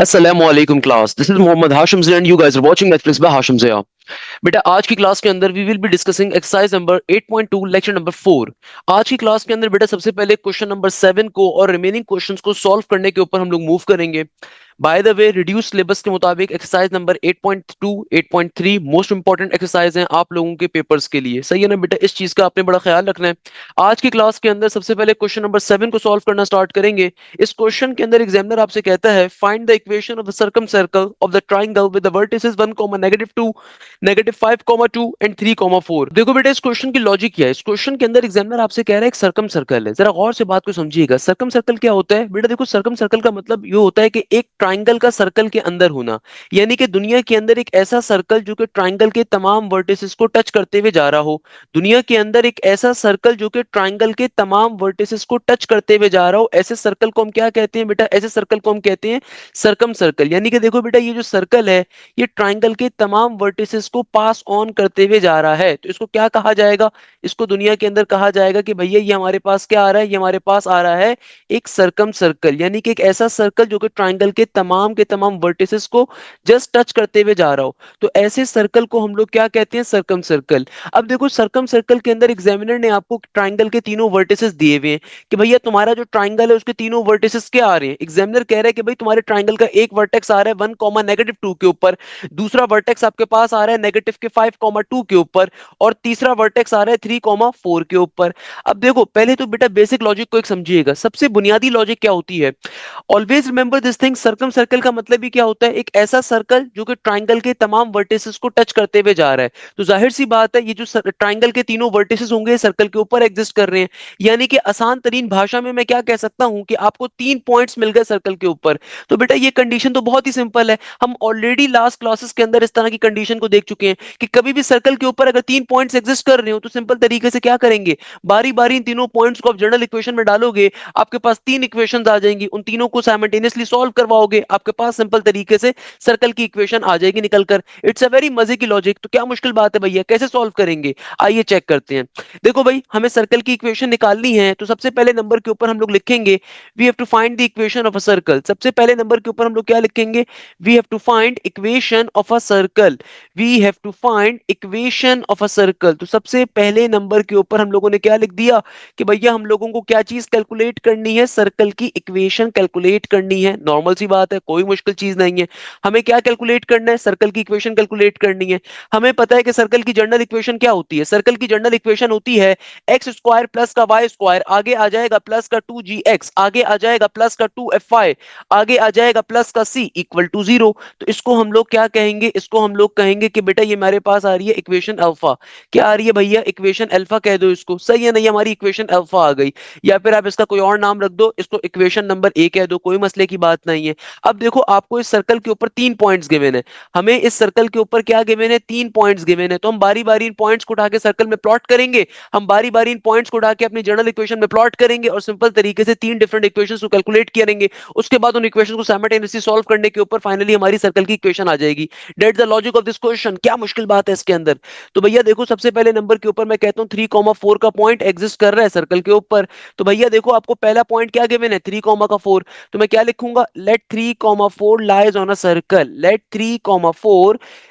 Assalamu alaikum class. This is Mohammad Hashim Zia and you guys are watching Netflix by Hashim Zia. बेटा आज की class के अंदर we will be discussing exercise number 8.2 lecture number 4। आज की class के अंदर बेटा सबसे पहले क्वेश्चन नंबर 7 को और रिमेनिंग क्वेश्चंस को सॉल्व करने के ऊपर हम लोग मूव करेंगे। By the way reduce syllabus के मुताबिक exercise number 8.2 8.3 most important exercise हैं आप लोगों के पेपर्स के लिए। सही है ना बेटा, इस चीज का आपने बड़ा ख्याल रखना है। आज की क्लास के अंदर सबसे पहले क्वेश्चन नंबर 7 को सॉल्व करना स्टार्ट करेंगे। इस क्वेश्चन के अंदर एग्जामिनर आपसे कहता है find the equation of the circum circle of the triangle with the vertices 1, -2, -5, 2 and 3, 4। देखो बेटा इस क्वेश्चन की लॉजिक क्या है। इस क्वेश्चन के अंदर एग्जामिनर आपसे कह रहा है एक सर्कम सर्कल है। जरा गौर से बात को समझिएगा। सर्कम सर्कल क्या होता है बेटा? देखो सर्कम सर्कल का मतलब ये होता है कि एक ट्राइंगल का सर्कल के अंदर होना, यानी कि दुनिया के अंदर एक ऐसा सर्कल जो कि ट्राइंगल के तमाम वर्टिसेस को टच करते हुए जा रहा हो। दुनिया के अंदर एक ऐसा सर्कल जो कि ट्राइंगल के तमाम वर्टिसेस को टच करते हुए जा रहा हो, ऐसे सर्कल को हम क्या कहते हैं बेटा? ऐसे सर्कल को हम कहते हैं सर्कम सर्कल। यानी कि देखो बेटा ये जो सर्कल है ये ट्राइंगल के तमाम वर्टिसेस को पास ऑन करते हुए जा रहा है, तो इसको क्या कहा जाएगा? इसको दुनिया के अंदर कहा जाएगा कि भैया ये हमारे पास क्या आ रहा है? ये हमारे पास आ रहा है एक सर्कम सर्कल, यानी कि एक ऐसा सर्कल जो कि ट्राइंगल के तमाम वर्टिसेस को जस्ट टच करते हुए जा रहा हो। तो ऐसे सर्कल को हम लोग क्या कहते हैं? Circum circle. अब देखो सर्कम सर्कल के अंदर एग्जामिनर ने आपको ट्राइंगल के तीनों वर्टिसेस दिए हुए हैं कि भैया तुम्हारा जो ट्राइंगल है उसके तीनों वर्टिसेस क्या आ रहे हैं। एग्जामिनर कह रहा है कि भाई तुम्हारे ट्राइंगल का एक वर्टेक्स आ रहा है 1, -2 के ऊपर, दूसरा वर्टेक्स आपके पास आ रहा है नेगेटिव के 5, 2 के ऊपर, और तीसरा वर्टेक्स आ रहा है 3, 4 के ऊपर। अब देखो पहले तो बेटा बेसिक लॉजिक को एक समझिएगा। सबसे बुनियादी लॉजिक क्या होती है? Always remember this thing. Circum circle का मतलब ही क्या होता है? एक ऐसा सर्कल जो कि ट्राइंगल के तमाम वर्टिसेस को टच करते हुए जा रहा है। तो जाहिर सी बात है ये जो ट्राइंगल के तीनों वर्टिसेस होंगे सर्कल के ऊपर एग्जिस्ट कर रहे हैं। यानी कि आसान तरीन भाषा में मैं क्या कह सकता हूं कि आपको 3 पॉइंट्स मिल गए सर्कल के ऊपर। तो बेटा ये कंडीशन तो बहुत ही सिंपल है। हम ऑलरेडी लास्ट क्लासेस के अंदर इस तरह की कंडीशन को देख चुके हैं कि कभी भी सर्कल के ऊपर अगर 3 पॉइंट्स एग्जिस्ट कर रहे हो तो सिंपल तरीके से क्या करेंगे? बारी बारी इन तीनों पॉइंट्स को आप जनरल इक्वेशन में डालोगे, आपके पास 3 इक्वेशंस आ जाएंगी, उन तीनों को साइमल्टेनियसली सॉल्व करवाओगे, आपके पास सिंपल तरीके से सर्कल की इक्वेशन आ जाएगी निकलकर। इट्स अ वेरी मजे की लॉजिक। तो क्या मुश्किल बात है भैया, कैसे सॉल्व करेंगे? आइए चेक करते हैं। देखो भाई हमें सर्कल की इक्वेशन निकालनी है, तो सबसे पहले नंबर के ऊपर हम लोग लिखेंगे we have to find the equation of a circle. सबसे पहले नंबर के ऊपर हम लोग क्या लिखेंगे? We have to find equation of a circle. We have to find equation of a circle. तो सबसे पहले नंबर के ऊपर हम लोगों ने क्या लिख दिया कि भैया हम लोगों को क्या चीज कैलकुलेट करनी है? सर्कल की इक्वेशन कैलकुलेट करनी है। नॉर्मल सी बात है, कोई मुश्किल चीज नहीं है। हमें क्या कैलकुलेट करना है? सर्कल की इक्वेशन कैलकुलेट करनी है। हमें पता है कि सर्कल की जनरल इक्वेशन क्या होती है। सर्कल की जनरल इक्वेशन होती है एक्स स्क्वायर प्लस का वाई स्क्वायर, आगे आ जाएगा प्लस का 2gx, आगे आ जाएगा प्लस का 2fy, आगे आ जाएगा प्लस का c इक्वल टू 0। तो इसको हम लोग क्या कहेंगे? इसको हम लोग कहेंगे कि बेटा ये हमारे पास आ रही है इक्वेशन अल्फा। क्या आ रही है भैया? इक्वेशन अल्फा कह दो इसको। सही है नहीं? हमारी इक्वेशन अल्फा आ गई। या फिर आप इसका कोई और नाम रख दो, इसको इक्वेशन नंबर ए कह दो, कोई मसले की बात नहीं है। अब देखो आपको इस सर्कल के ऊपर 3 पॉइंट्स गिवन है। हमें इस सर्कल के ऊपर क्या गिवन है? 3 पॉइंट्स गिवन है। तो हम बारी बारी इन पॉइंट्स को उठा के सर्कल में प्लॉट करेंगे। हम बारी बारी इन पॉइंट्स को उठा के अपनी जनरल इक्वेशन में प्लॉट करेंगे और सिंपल तरीके से 3 डिफरेंट इक्वेशंस को कैलकुलेट करेंगे। उसके बाद उन इक्वेशंस को साइमल्टेनियसली सॉल्व करने के ऊपर फाइनली हमारी सर्कल की इक्वेशन आ जाएगी। That's the logic of this question. क्या मुश्किल बात है इसके अंदर? तो भैया देखो सबसे पहले नंबर के ऊपर मैं कहता हूँ 3, 4 का पॉइंट एग्जिस्ट कर रहा है सर्कल के ऊपर। तो भैया देखो आपको पहला पॉइंट क्या गिवन है? 3, 4। तो मैं क्या लिखूंगा? Let 3, 4 lies on a circle. Let 3, 4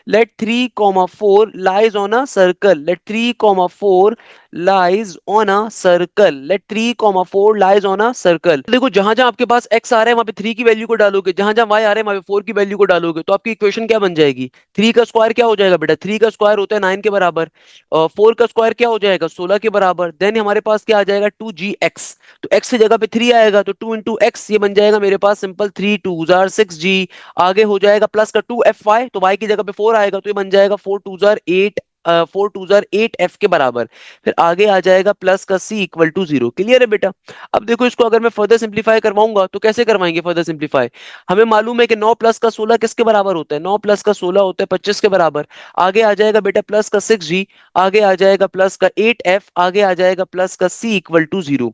lies on a circle. Let 3, 4 lies on a circle. Let 3, 4 lies on a circle. देखो जहां जहां आपके पास x आ रहा है वहां पे 3 की वैल्यू को डालोगे, जहां जहां y आ रहा है वहां पे 4 की वैल्यू को डालोगे, तो आपकी इक्वेशन क्या बन जाएगी? 3 का स्क्वायर क्या हो जाएगा बेटा? 3 का स्क्वायर होता है 9 के बराबर, और 4 का स्क्वायर क्या हो जाएगा? 16 के बराबर। देन हमारे पास क्या आ जाएगा? 2gx। तो x की जगह पे 3 आएगा तो 2 इंटू एक्स, ये बन जाएगा मेरे पास सिंपल 3 2 6g। आगे हो जाएगा प्लस का 2fy, तो y की जगह पे 4 आएगा तो ये बन जाएगा 4 2 8, 4 2 8 f के बराबर। फिर आगे आ जाएगा प्लस का c इक्वल टू 0। क्लियर है बेटा? अब देखो इसको अगर मैं फर्दर सिंप्लीफाई करवाऊंगा तो कैसे करवाएंगे फर्दर सिंप्लीफाई? हमें मालूम है कि 9 प्लस का 16 किसके बराबर होता है? 9 प्लस का 16 होता है 25 के बराबर। आगे आ जाएगा बेटा प्लस का 6g, आगे आ जाएगा प्लस का 8f, आगे आ जाएगा प्लस का c इक्वल टू 0।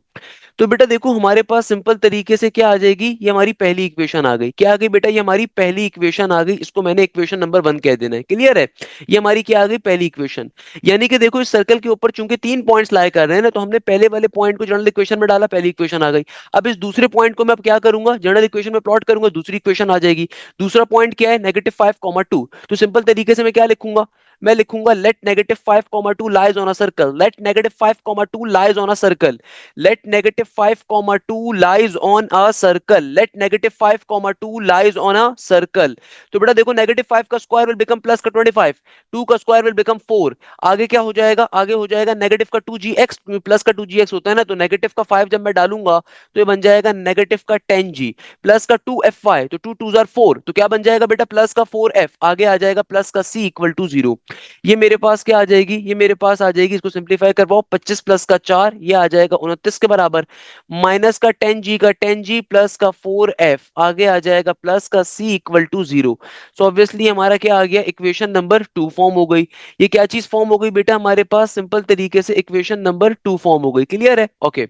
तो बेटा देखो हमारे पास सिंपल तरीके से क्या आ जाएगी? ये हमारी पहली इक्वेशन आ गई। क्या आ गई बेटा? ये हमारी पहली इक्वेशन आ गई। इसको मैंने इक्वेशन नंबर 1 कह देना है। क्लियर है? ये हमारी क्या आ गई? पहली इक्वेशन। यानी कि देखो इस सर्कल के ऊपर चूंकि 3 पॉइंट्स लाए कर रहे हैं ना, तो हमने पहले वाले पॉइंट को जनरल इक्वेशन में डाला, पहली इक्वेशन आ गई। अब इस दूसरे पॉइंट को मैं अब क्या करूंगा, जनरल इक्वेशन में प्लॉट करूंगा, दूसरी इक्वेशन आ जाएगी। दूसरा पॉइंट क्या है, -5,2। तो सिंपल तरीके से मैं क्या लिखूंगा, मैं लिखूंगा let -5,2 lies on a circle, let -5,2 lies on a circle, let -5,2 lies on a circle, let -5,2 lies on a circle. तो बेटा देखो -5 का स्क्वायर विल बिकम प्लस का 25, 2 का स्क्वायर विल बिकम 4। आगे क्या हो जाएगा, आगे हो जाएगा नेगेटिव का 2gx, प्लस का 2gx होता है ना, तो नेगेटिव का 5 जब मैं डालूंगा तो ये बन जाएगा नेगेटिव का 10g, प्लस का 2fy, तो 2 2 जार 4, तो क्या बन जाएगा बेटा प्लस का 4f, आगे आ जाएगा प्लस का c इक्वल टू 0। ये मेरे पास क्या आ जाएगी, ये मेरे पास आ जाएगी, इसको सिंप्लीफाई करवाओ, 25 प्लस का 4, ये आ जाएगा 29 के बराबर, माइनस का 10g प्लस का 4f, आगे आ जाएगा प्लस का c equal to 0। So obviously हमारा क्या आ गया, इक्वेशन नंबर 2 फॉर्म हो गई। ये क्या चीज फॉर्म हो गई बेटा, हमारे पास सिंपल तरीके से इक्वेशन नंबर 2 फॉर्म हो गई। क्लियर है, ओके।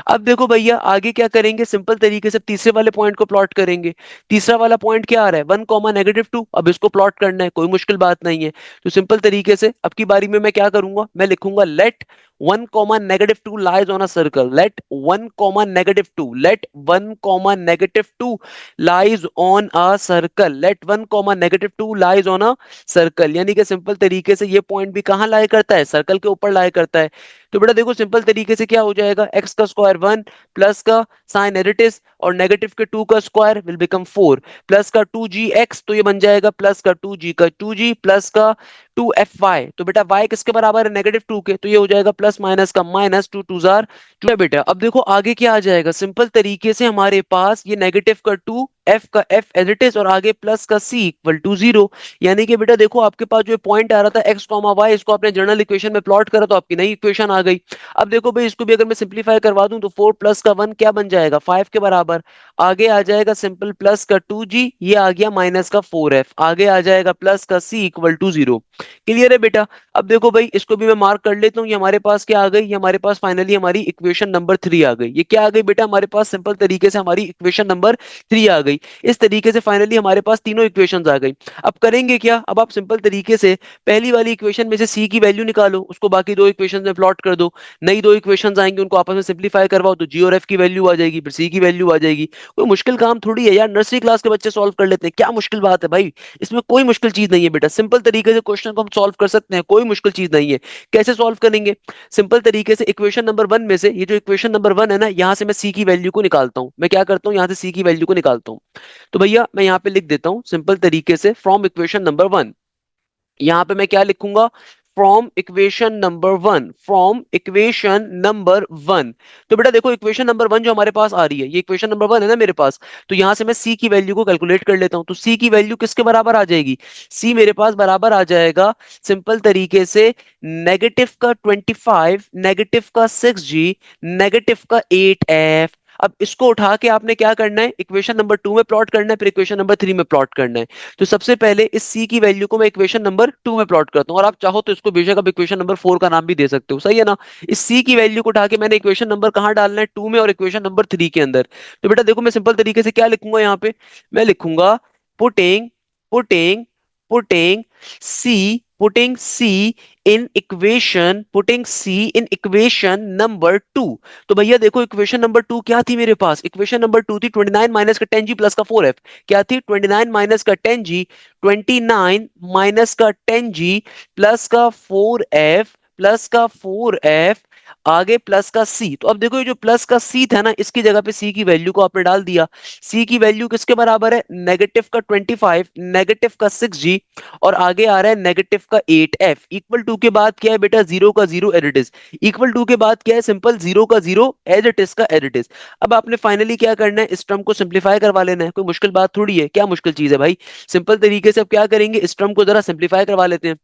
अब देखो भैया आगे क्या करेंगे, सिंपल तरीके से तीसरे वाले पॉइंट को प्लॉट करेंगे। तीसरा वाला पॉइंट क्या आ रहा है, 1, -2। अब इसको प्लॉट करना है, कोई मुश्किल बात नहीं है। तो सिंपल तरीके से अब की बारी में मैं क्या करूंगा, मैं लिखूंगा let 1, -2 lies on a circle, let 1, -2, let 1, -2 lies on a circle, let 1, -2 lies on a circle. यानी कि सिंपल तरीके से ये पॉइंट भी कहां लाया करता है, सर्कल के ऊपर लाया करता है। तो बेटा देखो सिंपल तरीके से क्या हो जाएगा, एक्स का स्क्वायर 1 प्लस का साइन एडिटिस और नेगेटिव के 2 का स्क्वायर विल बिकम 4, प्लस का 2gx, तो ये बन जाएगा प्लस का 2g का 2g प्लस का 2fy। तो बेटा y किसके बराबर है, -2 के, तो ये हो जाएगा प्लस माइनस का माइनस, 2 2 जार 2 है बेटा। अब देखो आगे क्या आ जाएगा, सिंपल तरीके से हमारे पास ये नेगेटिव का 2, f का f एज इट इज, और आगे प्लस का c इक्वल टू 0। यानी कि बेटा देखो आपके पास जो पॉइंट आ रहा था x, y, इसको आपने जनरल इक्वेशन में प्लॉट करा तो आपकी नई इक्वेशन आ गई। अब देखो भाई इसको भी अगर मैं सिंप्लीफाई करवा दूं तो 4 प्लस का 1 क्या बन जाएगा, 5 के बराबर, आगे आ जाएगा सिंपल प्लस का 2g, ये आ गया माइनस का 4f, आगे आ जाएगा प्लस का c इक्वल टू 0। क्लियर है बेटा। अब देखो भाई इसको भी मैं मार्क कर लेता हूँ, ये हमारे पास क्या आ गई, ये हमारे पास फाइनली हमारी इक्वेशन नंबर 3 आ गई। ये क्या आ गई बेटा, हमारे पास सिंपल तरीके से हमारी इक्वेशन नंबर 3 आ गई। इस तरीके से फाइनली हमारे पास तीनों इक्वेशंस आ गई। अब करेंगे क्या, अब आप सिंपल तरीके से पहली वाली इक्वेशन में से c की वैल्यू निकालो, उसको बाकी दो इक्वेशन में प्लॉट कर दो, नई दो इक्वेशंस आएंगी उनको आपस में सिंप्लीफाई करवाओ, तो g और f की वैल्यू आ जाएगी, फिर c की वैल्यू आ जाएगी। कोई मुश्किल काम थोड़ी है यार, नर्सरी क्लास के बच्चे सॉल्व कर लेते हैं, क्या मुश्किल बात है भाई, इसमें कोई मुश्किल चीज नहीं है बेटा, सिंपल तरीके से क्वेश्चन को हम सॉल्व कर सकते हैं, कोई मुश्किल चीज नहीं है। कैसे सॉल्व करेंगे, सिंपल तरीके से इक्वेशन नंबर 1 में से, ये जो इक्वेशन नंबर 1 है ना, यहां से मैं c की वैल्यू को निकालता हूं, मैं क्या करता हूं, यहां से c की वैल्यू को निकालता हूं। तो भैया मैं यहां पे लिख देता हूं सिंपल तरीके से फ्रॉम इक्वेशन नंबर 1, यहां पे मैं क्या लिखूंगा, from equation number 1, from equation number 1। तो बेटा देखो इक्वेशन नंबर 1 जो हमारे पास आ रही है, ये इक्वेशन नंबर 1 है ना मेरे पास, तो यहां से मैं c की वैल्यू को कैलकुलेट कर लेता हूं। तो c की वैल्यू किसके बराबर आ जाएगी, c मेरे पास बराबर आ जाएगा सिंपल तरीके से नेगेटिव का 25, नेगेटिव का 6g, नेगेटिव का 8f। अब इसको उठा के आपने क्या करना है, इक्वेशन नंबर 2 में प्लॉट करना है, फिर इक्वेशन नंबर 3 में प्लॉट करना है। तो सबसे पहले इस c की वैल्यू को मैं इक्वेशन नंबर 2 में प्लॉट करता हूं, और आप चाहो तो इसको बेशक आप इक्वेशन नंबर 4 का नाम भी दे सकते हो, सही है ना। इस c की वैल्यू को उठा के मैंने इक्वेशन नंबर कहां डालना है, 2 में और इक्वेशन नंबर 3 के अंदर। तो बेटा देखो मैं सिंपल तरीके से क्या लिखूंगा, यहाँ पे मैं लिखूंगा putting putting putting c putting c in equation number 2। तो भैया देखो इक्वेशन नंबर 2 क्या थी मेरे पास, इक्वेशन नंबर 2 थी 29 माइनस का 10g प्लस का 4f। क्या थी, 29 माइनस का 10g, 29 माइनस का 10g प्लस का 4f, प्लस का 4f, आगे प्लस का c। तो अब देखो ये जो प्लस का c था ना, इसकी जगह पे c की वैल्यू को आपने डाल दिया। c की वैल्यू किसके बराबर है, नेगेटिव का 25, नेगेटिव का 6g, और आगे आ रहा है नेगेटिव का 8f। इक्वल टू के बाद क्या है बेटा, जीरो का zero as it is. Equal to के बाद क्या है, सिंपल जीरो का जीरो एज इट इज का एज इट इज। अब आपने फाइनली क्या करना है, इस टर्म को सिंप्लीफाई करवा लेना है, कोई मुश्किल बात थोड़ी है, क्या मुश्किल चीज है भाई। सिंपल तरीके से अब क्या करेंगे, इस टर्म को जरा सिंप्लीफाई करवा लेते हैं।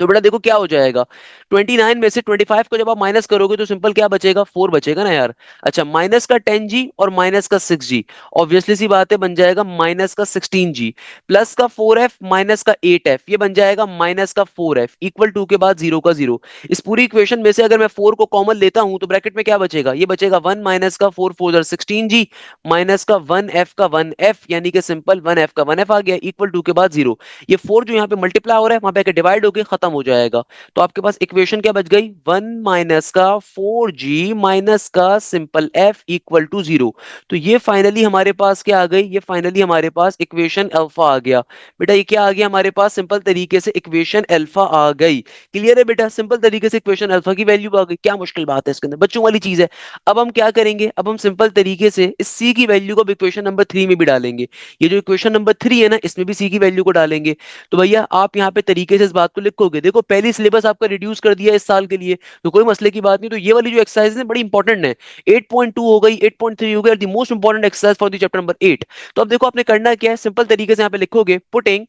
तो बेटा देखो क्या हो जाएगा, 29 में से 25 को जब आप माइनस करोगे तो सिंपल क्या बचेगा, 4 बचेगा ना यार। अच्छा माइनस का 10g और माइनस का 6g, ऑब्वियसली सी बात है बन जाएगा माइनस का 16g, प्लस का 4f माइनस का 8f, ये बन जाएगा माइनस का 4f, इक्वल टू के बाद जीरो का जीरो। इस पूरी इक्वेशन में से अगर मैं 4 को कॉमन लेता हूं तो ब्रैकेट में क्या बचेगा, ये बचेगा 1 माइनस का 4 4 16g, माइनस का 1f का 1f, यानी कि सिंपल 1f का 1f आ गया, इक्वल टू के बाद जीरो। ये 4 जो यहाँ पे मल्टीप्लाई हो रहा है वहां पे डिवाइड होकर खत्म खत्म हो जाएगा। तो आपके पास इक्वेशन क्या बच गई, 1 - का 4g - का सिंपल f इक्वल टू 0। तो ये फाइनली हमारे पास क्या आ गई, ये फाइनली हमारे पास इक्वेशन अल्फा आ गया। बेटा ये क्या आ गया हमारे पास, सिंपल तरीके से इक्वेशन अल्फा आ गई। क्लियर है बेटा, सिंपल तरीके से इक्वेशन अल्फा की वैल्यू आ गई। क्या मुश्किल बात है इसके अंदर, बच्चों वाली चीज है। अब हम क्या करेंगे, अब हम सिंपल तरीके से इस सी की वैल्यू को इक्वेशन नंबर 3 में भी डालेंगे। ये जो इक्वेशन नंबर 3 है ना, इसमें भी सी की वैल्यू को डालेंगे। तो भैया आप यहाँ पे तरीके से इस बात को लिखोगे, देखो पहली सिलेबस आपका रिड्यूस कर दिया इस साल के लिए, तो कोई मसले की बात नहीं। तो ये वाली जो एक्सरसाइज है बड़ी इंपॉर्टेंट है, 8.2 हो गई, 8.3 हो गई, और the most important exercise for the chapter number 8। तो अब देखो आपने करना क्या है, सिंपल तरीके से यहाँ पे लिखोगे, putting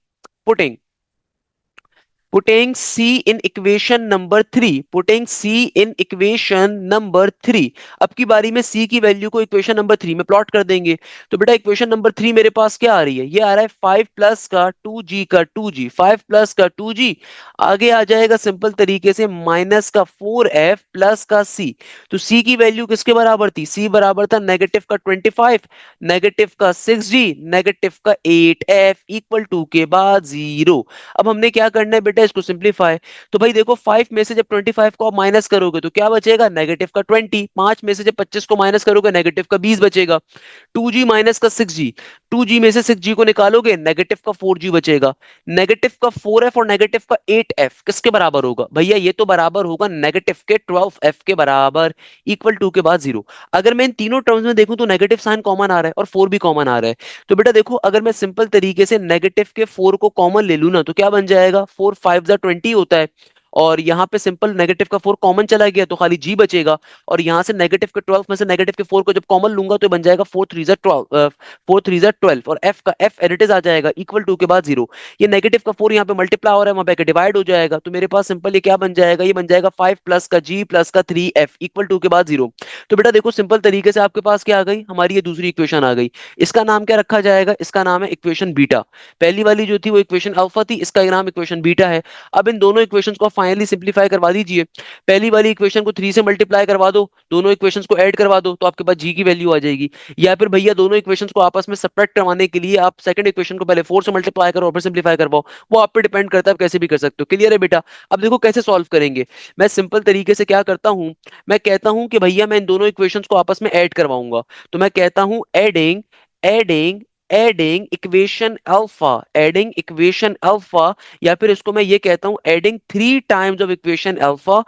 putting putting c in equation number 3, putting c in equation number 3। अब की बारी में c की वैल्यू को इक्वेशन नंबर 3 में प्लॉट कर देंगे। तो बेटा इक्वेशन नंबर 3 मेरे पास क्या आ रही है, ये आ रहा है 5 प्लस का 2g का 2g, 5 प्लस का 2g, आगे आ जाएगा सिंपल तरीके से माइनस का 4f प्लस का c। तो c की वैल्यू किसके बराबर थी, c बराबर था नेगेटिव का 25, नेगेटिव का 6g, नेगेटिव का 8f इक्वल टू के बाद 0। अब हमने क्या करना है बेटा, इसको सिंप्लीफाई। तो भाई देखो 5 में से जब 25 को आप माइनस करोगे तो क्या बचेगा, नेगेटिव का 20। 5 में से जब 25 को माइनस करोगे नेगेटिव का 20 बचेगा। 2g माइनस का 6g, 2g में से 6g को निकालोगे नेगेटिव का 4g बचेगा। नेगेटिव का 4f और नेगेटिव का 8f किसके बराबर होगा भैया, ये तो बराबर होगा नेगेटिव के 12f के बराबर, इक्वल टू के बाद 0। अगर मैं इन तीनों टर्म्स में देखूं तो नेगेटिव साइन कॉमन आ रहा है और 4 भी कॉमन आ रहा है। तो बेटा देखो अगर मैं सिंपल तरीके से नेगेटिव के 4 को कॉमन ले लूं ना, तो क्या बन जाएगा, 4 5 जा 20 होता है, और यहाँ पे सिंपल नेगेटिव का 4 कॉमन चला गया तो खाली जी बचेगा। और यहाँ से नेगेटिव के 12 में से नेगेटिव के 4 को जब कॉमन लूंगा तो बन जाएगा 4 3 जा 12, 4 3 जा 12, और एफ का एफ एडिटिव आ जाएगा इक्वल टू के बाद 0। ये नेगेटिव का 4 यहाँ पे मल्टीप्लाई हो रहा है, वहां पे डिवाइड हो जाएगा, तो मेरे पास सिंपल ये क्या बन जाएगा, ये बन जाएगा 5 प्लस का जी प्लस का 3f इक्वल टू के बाद 0। तो बेटा देखो सिंपल तरीके से आपके पास क्या आ गई, हमारी ये दूसरी इक्वेशन आ गई। इसका नाम क्या रखा जाएगा, इसका नाम है इक्वेशन बीटा। पहली वाली जो थी वो इक्वेशन अल्फा थी, इसका नाम इक्वेशन बीटा है। अब इन दोनों इक्वेशंस को फाइनली सिंप्लीफाई करवा दीजिए। पहली वाली इक्वेशन को 3 से मल्टीप्लाई करवा दो, दोनों इक्वेशंस को ऐड करवा दो, तो आपके पास जी की वैल्यू आ जाएगी। या फिर भैया दोनों इक्वेशंस को आपस में सब्ट्रैक्ट करवाने के लिए आप सेकंड इक्वेशन को पहले 4 से मल्टीप्लाई करो और फिर सिंप्लीफाई करवाओ, वो आप पे डिपेंड करता है, आप कैसे भी कर सकते हो। क्लियर है बेटा। अब देखो कैसे सॉल्व करेंगे, मैं सिंपल तरीके से क्या करता हूं, मैं कहता हूं कि भैया मैं इन दोनों इक्वेशंस को आपस में ऐड करवाऊंगा। तो मैं कहता हूं adding adding adding equation alpha, adding equation alpha, या फिर इसको मैं ये कहता हूं adding 3 times of equation alpha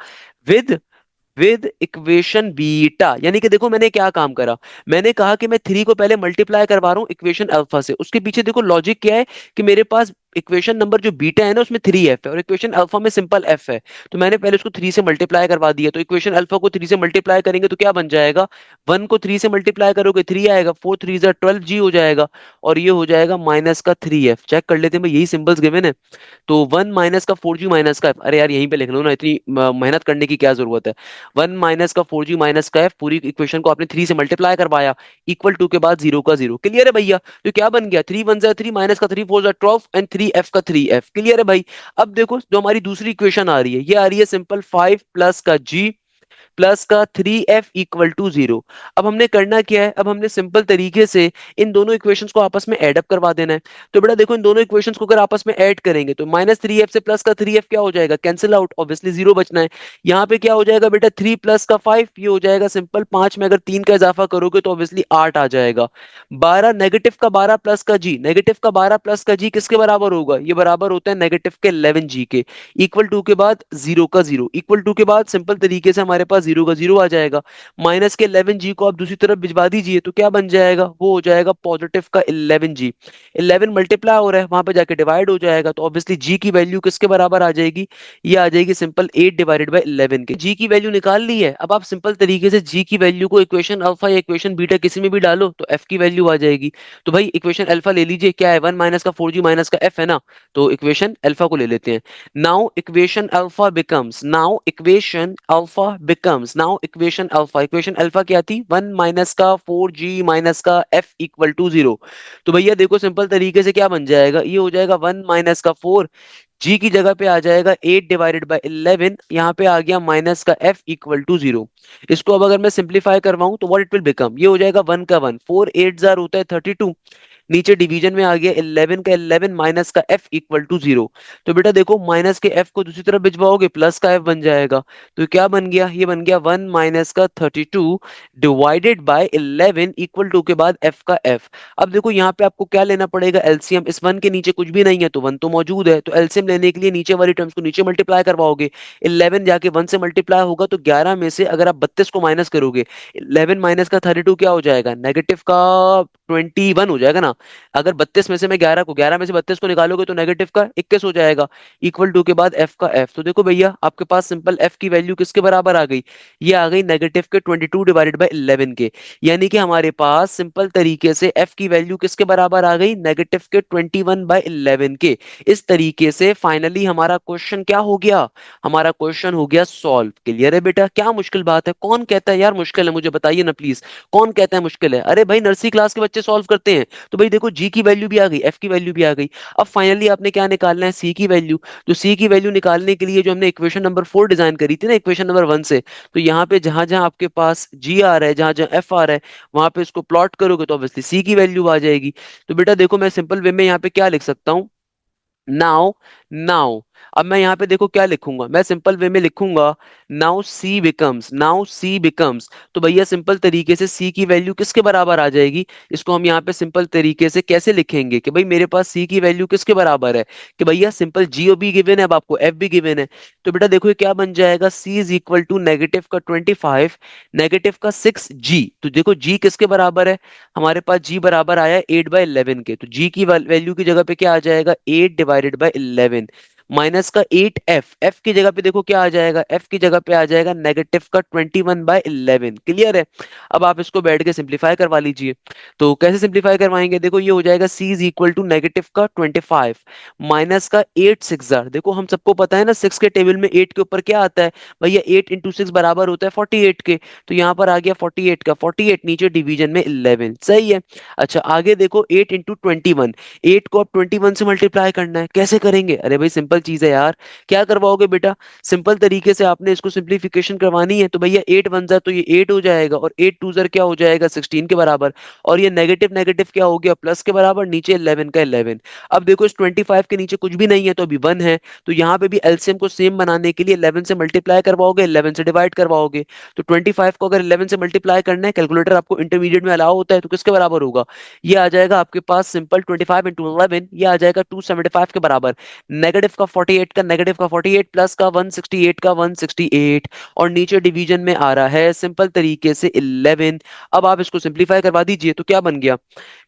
with equation beta. यानी कि देखो मैंने क्या काम करा, मैंने कहा कि मैं 3 को पहले मल्टीप्लाई करवा रहा हूं इक्वेशन अल्फा से। उसके पीछे देखो लॉजिक क्या है, कि मेरे पास इक्वेशन नंबर जो बीटा है ना उसमें 3f है और इक्वेशन अल्फा में सिंपल f है। तो मैंने पहले उसको 3 से मल्टीप्लाई करवा दिया, तो इक्वेशन अल्फा को 3 से मल्टीप्लाई करेंगे तो क्या बन जाएगा, 1 को 3 से मल्टीप्लाई करोगे 3 आएगा, 4 3 12g हो जाएगा, और ये हो जाएगा माइनस का 3f। चेक कर लेते हैं भाई, यही सिंबल्स गिवन है। तो 1 माइनस का 4g माइनस का f, अरे यार यहीं पे लिख लो ना, इतनी मेहनत करने की क्या जरूरत है। 1 माइनस का 4g माइनस का f, पूरी इक्वेशन को आपने 3 से मल्टीप्लाई करवाया, इक्वल टू के बाद 0 का 0। क्लियर है भैया। तो क्या बन गया, 3 1 3 माइनस का 3 4 12 एंड 3f का 3f। क्लियर है भाई। अब देखो जो हमारी दूसरी इक्वेशन आ रही है, ये आ रही है सिंपल 5 प्लस का g प्लस का 3f इक्वल टू 0। अब हमने करना क्या है, अब हमने सिंपल तरीके से इन दोनों इक्वेशंस को आपस में ऐड अप करवा देना है। तो बेटा देखो इन दोनों इक्वेशंस को अगर आपस में ऐड करेंगे तो माइनस 3f से प्लस का 3f क्या हो जाएगा, कैंसिल आउट, ऑब्वियसली 0 बचना है। यहाँ पे क्या हो जाएगा बेटा, 3 प्लस का 5, ये हो जाएगा सिंपल 5 में अगर 3 का इजाफा करोगे तो ऑब्वियसली 8 आ जाएगा। 12 नेगेटिव का 12 प्लस का जी, नेगेटिव का 12 प्लस का जी किसके बराबर होगा, ये बराबर होता है नेगेटिव के 11g के, इक्वल टू के बाद 0 का 0, इक्वल टू के बाद सिंपल तरीके से हमारे पास 0 का 0 आ जाएगा। माइनस के 11g को आप दूसरी तरफ भिजवा दीजिए तो क्या बन जाएगा, वो हो जाएगा पॉजिटिव का 11g। 11 मल्टीप्लाई हो रहा है, वहां पे जाके डिवाइड हो जाएगा, तो ऑब्वियसली g की वैल्यू किसके बराबर आ जाएगी, ये आ जाएगी सिंपल 8 डिवाइडेड बाई 11 के। g की वैल्यू निकाल ली है, अब आप सिंपल तरीके से g की वैल्यू को इक्वेशन अल्फा या इक्वेशन बीटा किसी में भी डालो तो f की वैल्यू आ जाएगी। तो भाई इक्वेशन अल्फा ले लीजिए, क्या है 1 माइनस का 4g माइनस का f है ना, तो इक्वेशन अल्फा को ले लेते हैं। Now equation alpha क्या थी, 1 माइनस का 4g माइनस का f इक्वल टू 0। तो भैया देखो सिंपल तरीके से क्या बन जाएगा, ये हो जाएगा 1 माइनस का 4, g की जगह पे आ जाएगा 8 डिवाइडेड बाय 11, यहाँ पे आ गया माइनस का f इक्वल टू 0। इसको अब अगर मैं सिंप्लीफाई करवाऊं तो व्हाट इट विल बिकम, ये हो जाएगा 1 का 1, 4 8 जार होता है 32, नीचे डिवीजन में आ गया 11 का 11 माइनस का f इक्वल टू 0। तो बेटा देखो माइनस के f को दूसरी तरफ भिजवाओगे प्लस का f बन जाएगा। तो क्या बन गया, ये बन गया 1 माइनस का 32 डिवाइडेड बाय 11 इक्वल टू के बाद f का f। अब देखो यहाँ पे आपको क्या लेना पड़ेगा, एलसीएम। इस 1 के नीचे कुछ भी नहीं है तो 1 तो मौजूद है, तो एलसीएम लेने के लिए नीचे वाली टर्म्स को नीचे मल्टीप्लाई करवाओगे। 11 जाके 1 से मल्टीप्लाई होगा तो 11 में से अगर आप 32 को माइनस करोगे, 11 माइनस का 32 क्या हो जाएगा, नेगेटिव का 21 हो जाएगा ना। अगर 32 में से मैं 11 को 11 में से 32 को निकालोगे तो नेगेटिव का 21 हो जाएगा। इक्वल टू के बाद एफ का एफ, तो देखो भैया आपके पास सिंपल एफ की वैल्यू किसके बराबर आ गई, ये आ गई नेगेटिव के 22 डिवाइडेड बाई 11 के। यानी कि हमारे पास सिंपल तरीके से एफ की वैल्यू किसके बराबर आ गई, नेगेटिव के 21 बाई 11 के। इस तरीके से फाइनली हमारा क्वेश्चन क्या हो गया, हमारा क्वेश्चन हो गया सॉल्व। क्लियर है बेटा, क्या मुश्किल बात है, कौन कहता है यार मुश्किल है, मुझे बताइए ना प्लीज। कौन कहता है मुश्किल है, अरे भाई नर्सरी क्लास के बच्चे सॉल्व करते हैं। तो भाई देखो जी की वैल्यू भी आ गई, एफ की वैल्यू भी आ गई। अब फाइनली आपने क्या निकालना है, सी की वैल्यू। तो सी की वैल्यू निकालने के लिए जो हमने इक्वेशन नंबर 4 डिजाइन करी थी ना इक्वेशन नंबर 1 से, तो यहाँ पे जहां जहां आपके पास जी आ रहा है, जहां जहां एफ आ रहा है, वहां पे इसको प्लॉट करोगे तो ऑब्वियसली सी की वैल्यू आ जाएगी। तो बेटा देखो मैं सिंपल वे में यहाँ पे क्या लिख सकता हूँ, नाउ नाउ। अब मैं यहाँ पे देखो क्या लिखूंगा, मैं सिंपल वे में लिखूंगा नाउ सी बिकम्स। तो भैया सिंपल तरीके से सी की वैल्यू किसके बराबर आ जाएगी, इसको हम यहाँ पे सिंपल तरीके से कैसे लिखेंगे कि भाई मेरे पास सी की वैल्यू किसके बराबर है, कि भैया सिंपल जी भी गिवन है, अब आपको एफ भी गिवन है। तो बेटा देखो ये क्या बन जाएगा, सी इज इक्वल टू नेगेटिव का 25 नेगेटिव का 6 जी। तो देखो जी किसके बराबर है, हमारे पास जी बराबर आया 8/11 के। तो जी की वैल्यू की जगह पे क्या आ जाएगा, 8/11 माइनस का 8 एफ, एफ की जगह पे देखो क्या आ जाएगा, एफ की जगह पे आ जाएगा नेगेटिव का 21/11। क्लियर है। अब आप इसको बैठ के सिंप्लीफाई करवा लीजिए। तो कैसे सिंप्लीफाई करवाएंगे, देखो ये हो जाएगा सी इज इक्वल टू नेगेटिव का 25 माइनस का 8 6 देखो हम सबको पता है ना 6 के टेबल में 8 के ऊपर क्या आता है, भैया 8 इंटू 6 बराबर होता है 48 के। तो यहाँ पर आ गया 48 का 48, नीचे डिवीजन में 11, सही है। अच्छा आगे देखो 8 इंटू 21, 8 को अब 21 से मल्टीप्लाई करना है, कैसे करेंगे, अरे भाई सिंपल चीज है यार। क्या करवाओगे बेटा, सिंपल तरीके से आपने इसको सिंप्लीफिकेशन करवानी है। तो भैया 8 1 तो ये 8 हो जाएगा, और 8 2 क्या हो जाएगा 16 के बराबर। और ये नेगेटिव नेगेटिव क्या हो गया, प्लस के बराबर, नीचे 11 का 11। अब देखो इस 25 के नीचे कुछ भी नहीं है तो अभी 1 है। तो यहाँ पे भी एलसीएम को सेम बनाने के लिए 11 से मल्टीप्लाई करवाओगे, 11 से डिवाइड करवाओगे। तो 25 को अगर 11 से मल्टीप्लाई करना है, कैलकुलेटर आपको इंटरमीडिएट में अलाउ होता है, तो किसके बराबर होगा, ये आ जाएगा आपके पास सिंपल 25 इंटू 11, ये आ जाएगा 275 के बराबर। नेगेटिव का 48 का नेगेटिव का 48 प्लस का 168 का 168, और नीचे डिवीजन में आ रहा है सिंपल तरीके से 11। अब आप इसको सिंप्लीफाई करवा दीजिए तो क्या बन गया,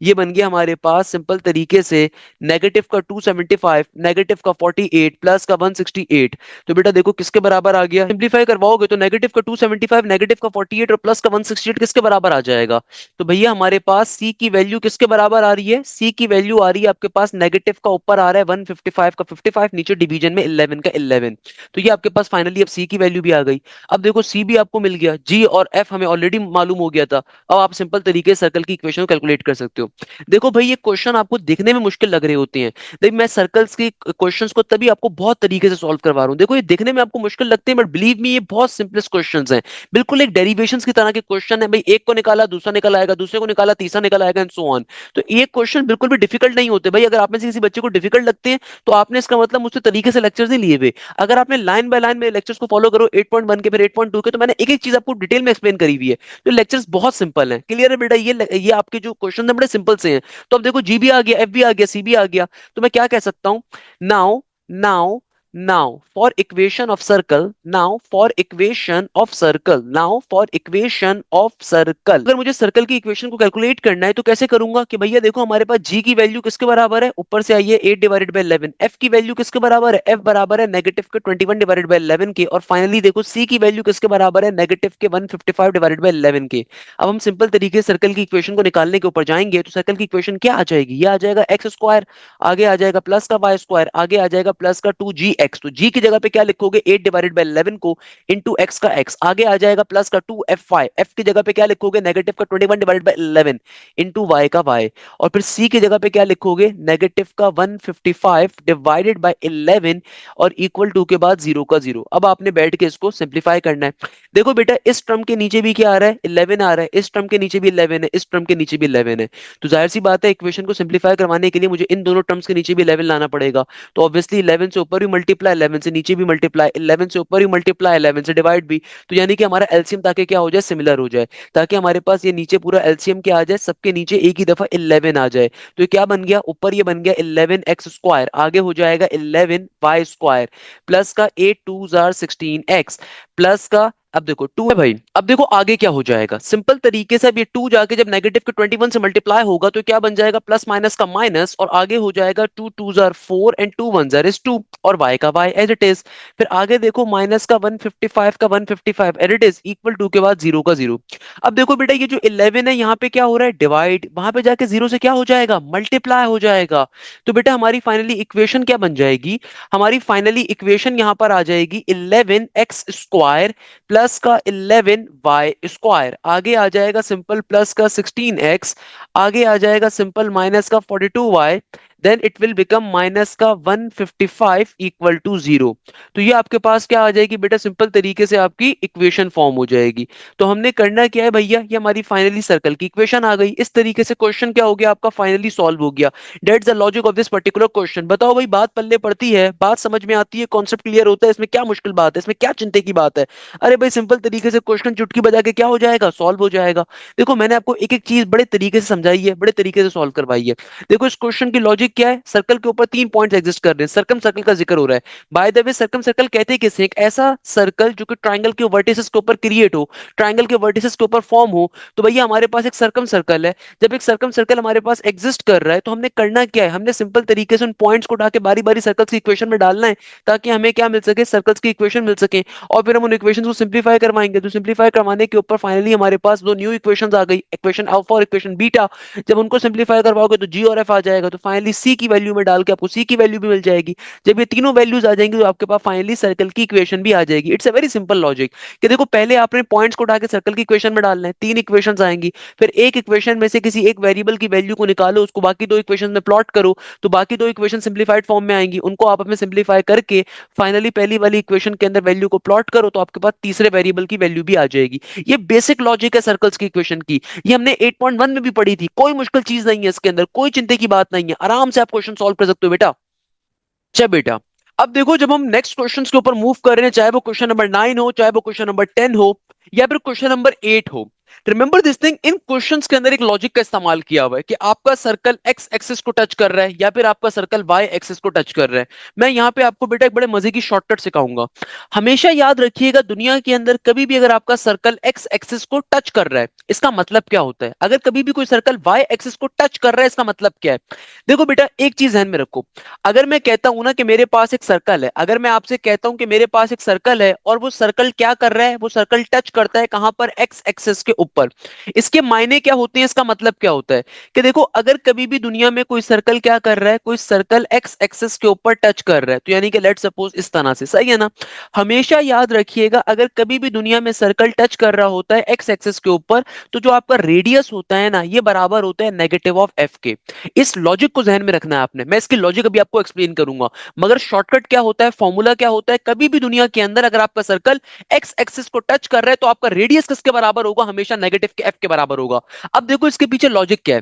ये बन गया हमारे पास सिंपल तरीके से नेगेटिव का 275 नेगेटिव का 48 प्लस का 168। तो बेटा देखो किसके बराबर आ गया, सिंप्लीफाई करवाओगे तो नेगेटिव का 275 नेगेटिव का 48 और प्लस का 168 किसके बराबर आ जाएगा। तो भैया हमारे पास सी की वैल्यू किसके बराबर आ रही है, सी की वैल्यू आ रही है आपके पास नेगेटिव का ऊपर आ रहा है 155 का 55, नीचे डिवीजन में 11 का 11। तो ये आपके पास फाइनली अब सी की वैल्यू भी आ गई। अब देखो सी भी आपको मिल गया, जी और एफ हमें ऑलरेडी मालूम हो गया था। अब आप सिंपल तरीके से सर्कल की इक्वेशन कैलकुलेट कर सकते हो। देखो भाई ये क्वेश्चन आपको देखने में मुश्किल लग रहे होते हैं, देखिए मैं सर्कल्स के क्वेश्चंस को तभी आपको बहुत तरीके से सॉल्व करवा रहा हूँ। देखो ये देखने में आपको मुश्किल लगते हैं बट बिलीव मी ये बहुत सिंपलेस्ट क्वेश्चंस हैं, बिल्कुल एक डेरिवेशंस की तरह के क्वेश्चन है। भाई एक को निकाला दूसरा निकल आएगा, दूसरे को निकाला तीसरा निकल आएगा एंड सो ऑन। तो ये क्वेश्चन बिल्कुल भी डिफिकल्ट नहीं होते भाई। अगर आप में से किसी बच्चे को डिफिकल्ट लगते हैं तो आपने इसका मतलब मुझसे तरीके से लेक्चर्स नहीं लिए हुए। अगर आपने लाइन बाय लाइन मेरे लेक्चर्स को फॉलो करो 8.1 के फिर 8.2 के, तो मैंने एक एक चीज आपको डिटेल में एक्सप्लेन करी हुई है। तो लेक्चर्स बहुत सिंपल है। क्लियर है बेटा, ये आपके जो क्वेश्चन है बड़े सिंपल से हैं। तो अब देखो जी भी आ गया, एफ भी आ गया, सी भी आ गया। तो मैं क्या कह सकता हूं, now now now for equation of circle, now for equation of circle, now for equation of circle. अगर मुझे सर्कल की इक्वेशन को कैलकुलेट करना है तो कैसे करूंगा, कि भैया देखो हमारे पास जी की वैल्यू किसके बराबर है, ऊपर से आई है 8/11। एफ की वैल्यू किसके बराबर है, एफ बराबर है नेगेटिव के 21/11 के। और फाइनली देखो सी की वैल्यू किसके बराबर है, नेगेटिव के 155/11 के। अब हम सिंपल तरीके से सर्कल की इक्वेशन को निकालने के ऊपर जाएंगे। तो सर्कल की इक्वेशन क्या आ जाएगी, ये आ जाएगा एक्स स्क्वायर, आगे आ जाएगा प्लस का वाई स्क्वायर, आगे आ जाएगा प्लस का 2 जी एक्स, तो जी की जगह पे क्या लिखोगे 8 डिवाइडेड बाई 11 को इंटू एक्स का एक्स, आगे आ जाएगा प्लस का 2 f y, एफ की जगह पे क्या लिखोगे नेगेटिव का 21 डिवाइडेड बाई 11 इंटू वाई का वाई, और फिर सी की जगह पे क्या लिखोगे नेगेटिव का 155 डिवाइडेड बाई 11 और इक्वल टू के बाद जीरो का जीरो। अब आपने बैठ के इसको सिंप्लीफाई करना है। देखो बेटा इस टर्म के नीचे भी क्या आ रहा है 11 आ रहा है, इस टर्म के नीचे भी 11 है, इस टर्म के नीचे भी 11 है, तो जाहिर सी बात है इक्वेशन को सिंप्लीफाई करवाने के लिए मुझे इन दोनों टर्म्स के नीचे भी 11 लाना पड़ेगा। तो ऑब्वियसली 11 से ऊपर भी मल्टीप्लाई, 11 से नीचे भी मल्टीप्लाई, 11 से ऊपर भी मल्टीप्लाई, 11 से डिवाइड भी, तो यानी कि हमारा एलसीएम ताकि क्या हो जाए सिमिलर हो जाए, ताकि हमारे पास ये नीचे पूरा एलसीएम क्या आ जाए सबके नीचे एक ही दफा 11 आ जाए। तो ये क्या बन गया ऊपर ये बन गया 11x स्क्वायर, आगे हो जाएगा 11y स्क्वायर प्लस का 8 2 16x प्लस का, अब देखो 2 है भाई, अब देखो आगे क्या हो जाएगा सिंपल तरीके से, अब ये 2 जाके जब नेगेटिव के 21 से मल्टीप्लाई होगा तो क्या बन जाएगा प्लस माइनस का माइनस, और आगे हो जाएगा 2 2 4 एंड 2 1 2 और y का y एज इट इज। फिर आगे देखो माइनस का 155 का 155 as it is equal to के बाद जीरो का जीरो। अब देखो बेटा ये जो 11 है यहाँ पे क्या हो रहा है डिवाइड, वहां पे जाके जीरो से क्या हो जाएगा मल्टीप्लाई हो जाएगा। तो बेटा हमारी फाइनली इक्वेशन क्या बन जाएगी, हमारी फाइनली इक्वेशन यहां पर आ जाएगी 11x स्क्वायर प्लस का 11y स्क्वायर, आगे आ जाएगा सिंपल प्लस का 16x, आगे आ जाएगा सिंपल माइनस का 42y, then it will become minus का 155 इक्वल टू जीरो। तो ये आपके पास क्या आ जाएगी बेटा सिंपल तरीके से आपकी इक्वेशन फॉर्म हो जाएगी। तो हमने करना क्या है भैया, ये हमारी फाइनली सर्कल की इक्वेशन आ गई, इस तरीके से क्वेश्चन क्या हो गया आपका फाइनली सॉल्व हो गया। That's the logic of this particular question. बताओ भाई बात पल्ले पड़ती है, बात समझ में आती है, कॉन्सेप्ट क्लियर होता है, इसमें क्या मुश्किल बात है, इसमें क्या चिंता की बात है। अरे भाई सिंपल तरीके से क्वेश्चन चुटकी बजा के क्या हो जाएगा सॉल्व हो जाएगा। देखो मैंने आपको एक एक चीज बड़े तरीके से समझाई है, बड़े तरीके से सॉल्व करवाई है। देखो इस क्वेश्चन की लॉजिक क्या है, सर्कल के ऊपर 3 पॉइंट्स एग्जिस्ट कर रहे हैं, सर्कम सर्कल का जिक्र हो रहा है। By the way circum circle कहते हैं किसे, एक ऐसा सर्कल जो कि ट्राइंगल के वर्टिसेस के ऊपर क्रिएट हो, ट्राइंगल के वर्टिसेस के ऊपर फॉर्म हो। तो भैया हमारे पास एक सर्कम सर्कल है, जब एक सर्कम सर्कल हमारे पास एग्जिस्ट कर रहा है तो हमने करना क्या है, हमने सिंपल तरीके से उन पॉइंट्स को उठा के बारी बारी सर्कल्स की इक्वेशन में डालना है, ताकि हमें क्या मिल सके सर्कल्स की इक्वेशन मिल सके, और फिर हम उन इक्वेशंस को सिंप्लीफाई करवाएंगे। तो सिंप्लीफाई करवाने के ऊपर फाइनली हमारे पास दो न्यू इक्वेशंस आ गई, इक्वेशन अल्फा और इक्वेशन बीटा। जब उनको सिंप्लीफाई करवाओगे तो जी और एफ आ जाएगा, तो फाइनली सी की वैल्यू में डाल के आपको सी की वैल्यू भी मिल जाएगी। जब ये तीनों वैल्यूज आ जाएंगी तो आपके पास फाइनली सर्कल की इक्वेशन भी आ जाएगी। It's a very simple logic कि देखो पहले आपने पॉइंट्स को उठा के सर्कल की इक्वेशन में डालना है, तीन इक्वेशंस आएंगी, फिर एक इक्वेशन में से किसी एक वेरिएबल की वैल्यू को निकालो, उसको बाकी दो इक्वेशन में प्लॉट करो, तो बाकी दो इक्वेशन सिंप्लीफाइड फॉर्म में आएंगी, उनको आपस में सिंप्लीफाई करके फाइनली पहली वाली इक्वेशन के अंदर वैल्यू को प्लॉट करो, तो आपके पास तीसरे वेरिएबल की वैल्यू भी आ जाएगी। ये बेसिक लॉजिक है सर्कल्स की इक्वेशन की, ये हमने 8.1 में भी पढ़ी थी, कोई मुश्किल चीज नहीं है इसके अंदर, कोई चिंता की बात नहीं है, आराम से आप क्वेश्चन सॉल्व कर सकते हो बेटा। अच्छा बेटा अब देखो जब हम नेक्स्ट क्वेश्चंस के ऊपर मूव कर रहे हैं, चाहे वो क्वेश्चन नंबर 9 हो, चाहे वो क्वेश्चन नंबर 10 हो, या फिर क्वेश्चन नंबर 8 हो, remember this thing, in questions के अंदर एक लॉजिक का इस्तेमाल किया हुआ है कि आपका सर्कल एक्स एक्सिस को टच कर रहा है या फिर आपका सर्कल वाई एक्सिस को टच कर रहा है। मैं यहाँ पे आपको बेटा एक बड़े मजे की शॉर्टकट सिखाऊंगा। हमेशा याद रखिएगा दुनिया के अंदर कभी भी अगर आपका सर्कल एक्स एक्सिस को टच कर रहा है इसका मतलब क्या होता है, अगर कभी भी कोई सर्कल वाई एक्सिस को टच कर रहा है इसका मतलब क्या है। देखो बेटा एक चीज ध्यान में रखो, अगर मैं कहता हूं ना कि मेरे पास एक सर्कल है, अगर मैं आपसे कहता हूं कि मेरे पास एक सर्कल है और वो सर्कल क्या कर रहा है, वो सर्कल टच करता है कहां पर एक्स एक्सिस के ऊपर, इसके मायने क्या होते हैं, इसका मतलब क्या होता है कि देखो अगर कभी भी दुनिया में कोई सर्कल क्या कर रहा है, कोई सर्कल एक्स एक्सिस के ऊपर टच कर रहा है, तो यानी कि लेट सपोज इस तरह से, सही है ना। हमेशा याद रखिएगा अगर कभी भी दुनिया में सर्कल टच कर रहा होता है एक्स एक्सिस के ऊपर, तो जो आपका रेडियस होता है ना ये बराबर होता है नेगेटिव ऑफ एफ के। इस लॉजिक को ध्यान में रखना है आपने, मैं इसकी लॉजिक अभी आपको एक्सप्लेन करूंगा, मगर शॉर्टकट क्या होता है, फॉर्मूला क्या होता है, कभी भी दुनिया के अंदर अगर आपका सर्कल एक्स एक्सिस को टच कर रहा है तो आपका रेडियस किसके बराबर होगा, हमेशा नेगेटिव के एफ के बराबर होगा। अब देखो इसके पीछे लॉजिक क्या है,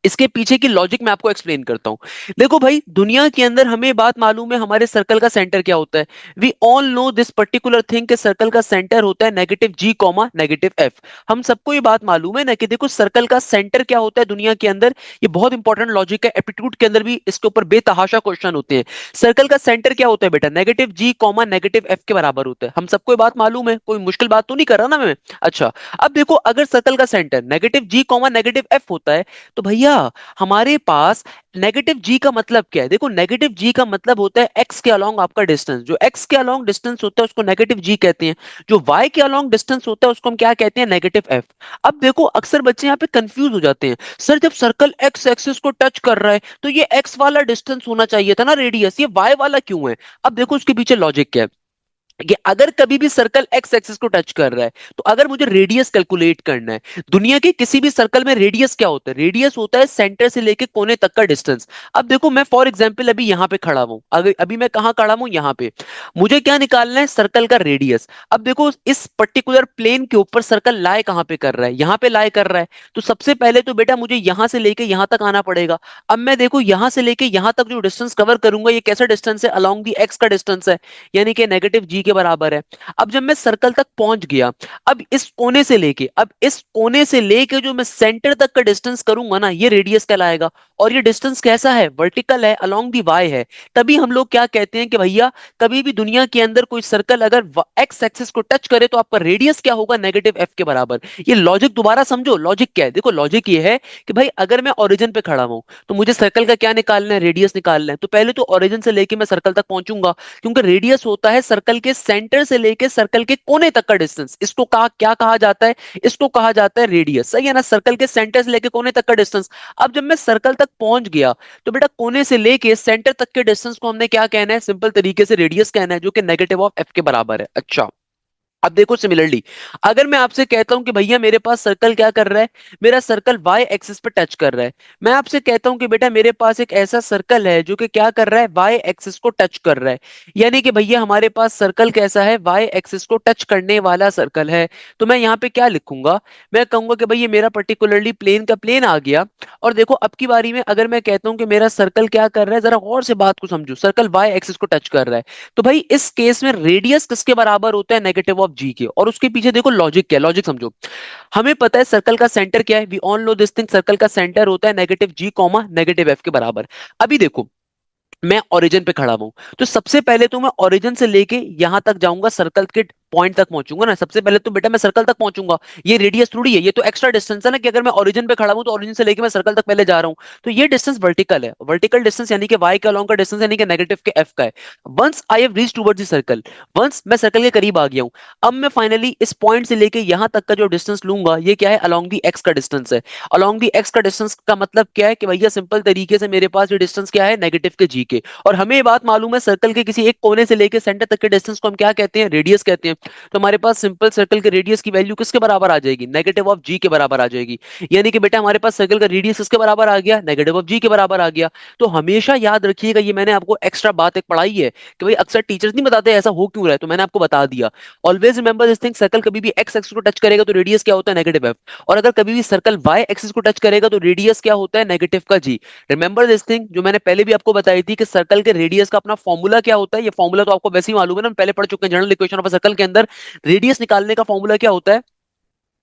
इसके पीछे की लॉजिक मैं आपको एक्सप्लेन करता हूं। देखो भाई दुनिया के अंदर हमें बात मालूम है हमारे सर्कल का सेंटर क्या होता है, we all know this particular thing कि सर्कल का सेंटर होता है negative G comma negative F. हम सबको ये बात मालूम है ना कि देखो सर्कल का सेंटर क्या होता है दुनिया के अंदर, ये बहुत इंपॉर्टेंट लॉजिक है, एप्टीट्यूड के अंदर भी इसके ऊपर बेतहाशा क्वेश्चन होते हैं। सर्कल का सेंटर क्या होता है बेटा, negative G comma negative F के बराबर होता है, हम सबको ये बात मालूम है, कोई मुश्किल बात तो नहीं कर रहा ना मैं। अच्छा अब देखो अगर सर्कल का centre negative G comma negative F होता है तो भैया भैया हमारे पास नेगेटिव जी का मतलब क्या है? देखो नेगेटिव जी का मतलब होता है एक्स के अलोंग आपका डिस्टेंस। जो एक्स के अलोंग डिस्टेंस होता है उसको नेगेटिव जी कहते हैं। जो वाई के अलोंग डिस्टेंस होता है उसको हम क्या कहते हैं? Negative F. अब देखो अक्सर बच्चे यहाँ पे कंफ्यूज हो जाते हैं, सर जब सर्कल एक्स एक्सिस को टच कर रहा है तो ये एक्स वाला डिस्टेंस होना चाहिए था ना रेडियस, ये वाई वाला क्यों है? अब देखो उसके पीछे लॉजिक क्या है कि अगर कभी भी सर्कल एक्स एक्सिस को टच कर रहा है तो अगर मुझे रेडियस कैलकुलेट करना है, दुनिया के किसी भी सर्कल में रेडियस क्या होता है? रेडियस होता है सेंटर से लेके कोने तक का डिस्टेंस। अब देखो मैं फॉर एग्जांपल अभी यहां पे खड़ा हूं, अगर अभी मैं कहां खड़ा हूं? यहां पे। मुझे क्या निकालना है? सर्कल का रेडियस। अब देखो इस पर्टिकुलर प्लेन के ऊपर सर्कल लाई कहां पे कर रहा है? यहां पे लाई कर रहा है। तो सबसे पहले तो बेटा मुझे यहां से लेके यहां तक आना पड़ेगा। अब मैं देखो यहां से लेके यहां तक जो डिस्टेंस कवर करूंगा ये कैसा डिस्टेंस है? अलोंग दी एक्स का डिस्टेंस है, यानी कि नेगेटिव जी के बराबर है। अब जब मैं सर्कल तक पहुंच गया, अब इस कोने से लेके जो मैं सेंटर तक का डिस्टेंस करूंगा ना, ये रेडियस कहलाएगा। और ये डिस्टेंस कैसा है? वर्टिकल है, अलोंग दी वाई है। तभी हम लोग क्या कहते हैं कि भैया कभी भी दुनिया के अंदर कोई सर्कल अगर एक्स एक्सिस को टच करे तो आपका रेडियस क्या होगा? नेगेटिव एफ के बराबर। ये लॉजिक दोबारा समझो, लॉजिक क्या है? देखो लॉजिक ये है कि भाई अगर मैं ओरिजिन पे खड़ा हूं तो मुझे सर्कल का क्या निकालना है? रेडियस निकालना है। तो पहले तो ओरिजिन से लेके मैं सर्कल तक पहुंचूंगा, क्योंकि रेडियस होता है सर्कल के सेंटर से लेके सर्कल के कोने तक का डिस्टेंस। इसको कहा क्या कहा जाता है? इसको कहा जाता है रेडियस, सही है ना? सर्कल के सेंटर से लेके कोने तक का डिस्टेंस। अब जब मैं सर्कल तक पहुंच गया तो बेटा कोने से लेके सेंटर तक के डिस्टेंस को हमने क्या कहना है? सिंपल तरीके से रेडियस कहना है, जो कि नेगेटिव ऑफ एफ के बराबर है। अच्छा, अब देखो सिमिलरली अगर मैं आपसे कहता हूं कि भैया मेरे पास सर्कल क्या कर रहा है? मेरा सर्कल वाई एक्सिस पे टच कर रहा है। मैं आपसे कहता हूं कि बेटा मेरे पास एक ऐसा सर्कल है जो कि क्या कर रहा है? वाई एक्सिस को टच कर रहा है। यानी कि भैया हमारे पास सर्कल कैसा है? वाई एक्सिस को टच करने वाला सर्कल है। तो मैं यहाँ पे क्या लिखूंगा? मैं कहूंगा कि भाई ये मेरा पर्टिकुलरली प्लेन का प्लेन आ गया। और देखो अब की बारी में अगर मैं कहता हूं कि मेरा सर्कल क्या कर रहा है, जरा और से बात को समझो, सर्कल वाई एक्सिस को टच कर रहा है। तो भाई इस केस में रेडियस किसके बराबर होता है? नेगेटिव ऑफ जी के। और उसके पीछे देखो लॉजिक क्या है, लॉजिक समझो। हमें पता है सर्कल का सेंटर क्या है? We all know this thing, circle का सेंटर होता है negative G comma negative F के बराबर। अभी देखो मैं ओरिजिन पे खड़ा हूं, तो सबसे पहले तो मैं ओरिजिन से लेके यहां तक जाऊंगा, सर्कल के पॉइंट तक पहुंचूंगा ना। सबसे पहले तो बेटा मैं सर्कल तक पहुंचूंगा। ये रेडियस थोड़ी है, ये तो एक्स्ट्रा डिस्टेंस है ना, कि अगर मैं ओरिजिन पे खड़ा हूं तो ओरिजिन से लेके मैं सर्कल तक पहले जा रहा हूं। तो ये डिस्टेंस वर्टिकल है, वर्टिकल डिस्टेंस यानी कि वाई के अलोंग का डिस्टेंस यानी कि नेगेटिव के एफ का है। Once I have reach towards the circle, once मैं सर्कल के करीब आ गया हूं, अब मैं फाइनली इस पॉइंट से लेके यहां तक का जो डिस्टेंस लूंगा ये क्या है? अलोंग दी एक्स का डिस्टेंस है। अलोंग दी एक्स का डिस्टेंस का मतलब क्या है कि भैया सिंपल तरीके से मेरे पास ये डिस्टेंस क्या है? नेगेटिव के जी के। और हमें ये बात मालूम है सर्कल के किसी एक कोने से लेके सेंटर तक के डिस्टेंस को हम क्या कहते हैं? रेडियस कहते हैं। तो हमारे पास सिंपल सर्कल के रेडियस की वैल्यू किसके बराबर आ जाएगी? नेगेटिव ऑफ जी के बराबर आ जाएगी। यानी कि बेटा हमारे पास सर्कल का रेडियस किसके बराबर आ गया? नेगेटिव ऑफ जी के बराबर आ गया। तो हमेशा याद रखिएगा, ये मैंने आपको एक्स्ट्रा बात एक पढ़ाई है कि भाई अक्सर टीचर्स नहीं बताते ऐसा हो क्यों रहा है, तो मैंने आपको बता दिया। Always remember this thing, circle कभी भी एक्स एक्सिस को टच करेगा तो रेडियस क्या होता है? Negative F. और अगर कभी भी सर्कल वाई एक्सिस को टच करेगा तो रेडियस क्या होता है? नेगेटिव का जी। रिमेंबर दिस थिंग, जो मैंने पहले भी आपको बताई थी कि सर्कल के रेडियस का अपना फॉर्मूला क्या होता है। ये फॉर्मूला तो आपको वैसे ही मालूम है ना, हम पहले पढ़ चुके हैं। जनरल इक्वेशन ऑफ सर्कल के अंदर रेडियस निकालने का फॉर्मूला क्या होता है?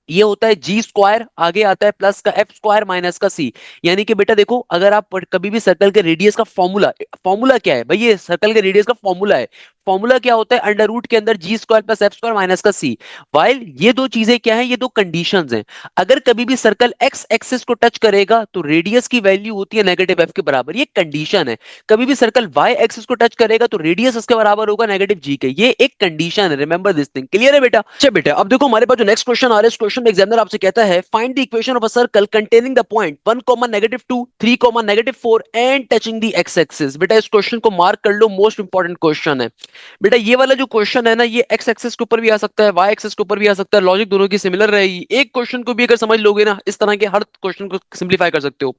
ये होता है जी स्क्वायर, आगे आता है प्लस का एफ स्क्वायर माइनस का सी। यानी कि बेटा देखो अगर आप कभी भी सर्कल के रेडियस का फॉर्मूला, फॉर्मूला क्या है भाई? ये सर्कल के रेडियस का फॉर्मूला है। फॉर्मूला क्या होता है? अंडर रूट के अंदर G square plus F square minus का सी। वाइल ये दो चीजें क्या है? ये दो कंडीशंस हैं। अगर कभी भी सर्कल एक्स एक्सिस को टच करेगा तो रेडियस की वैल्यू होती है नेगेटिव एफ के बराबर, ये कंडीशन है। कभी भी सर्कल वाई एक्सिस को टच करेगा तो रेडियस उसके बराबर होगा नेगेटिव जी के, ये एक कंडीशन है। रिमेंबर दिस थिंग, क्लियर है बेटा? अच्छा बेटा अब देखो हमारे पास जो नेक्स्ट क्वेश्चन आ रहा है, इस क्वेश्चन में एग्जामिनर आपसे कहता है find the equation of a circle containing the point 1 negative 2 3 negative 4 and touching the x axis. बेटा इस क्वेश्चन को मार्क कर लो, मोस्ट इंपॉर्टेंट क्वेश्चन है। बेटा ये वाला जो क्वेश्चन है ना, ये एक्स एक्सिस के ऊपर भी आ सकता है, वाई एक्सिस के ऊपर भी आ सकता है, लॉजिक दोनों की सिमिलर रहेगी। एक क्वेश्चन को भी अगर समझ लोगे ना, इस तरह के हर क्वेश्चन को सिंप्लीफाई कर सकते हो।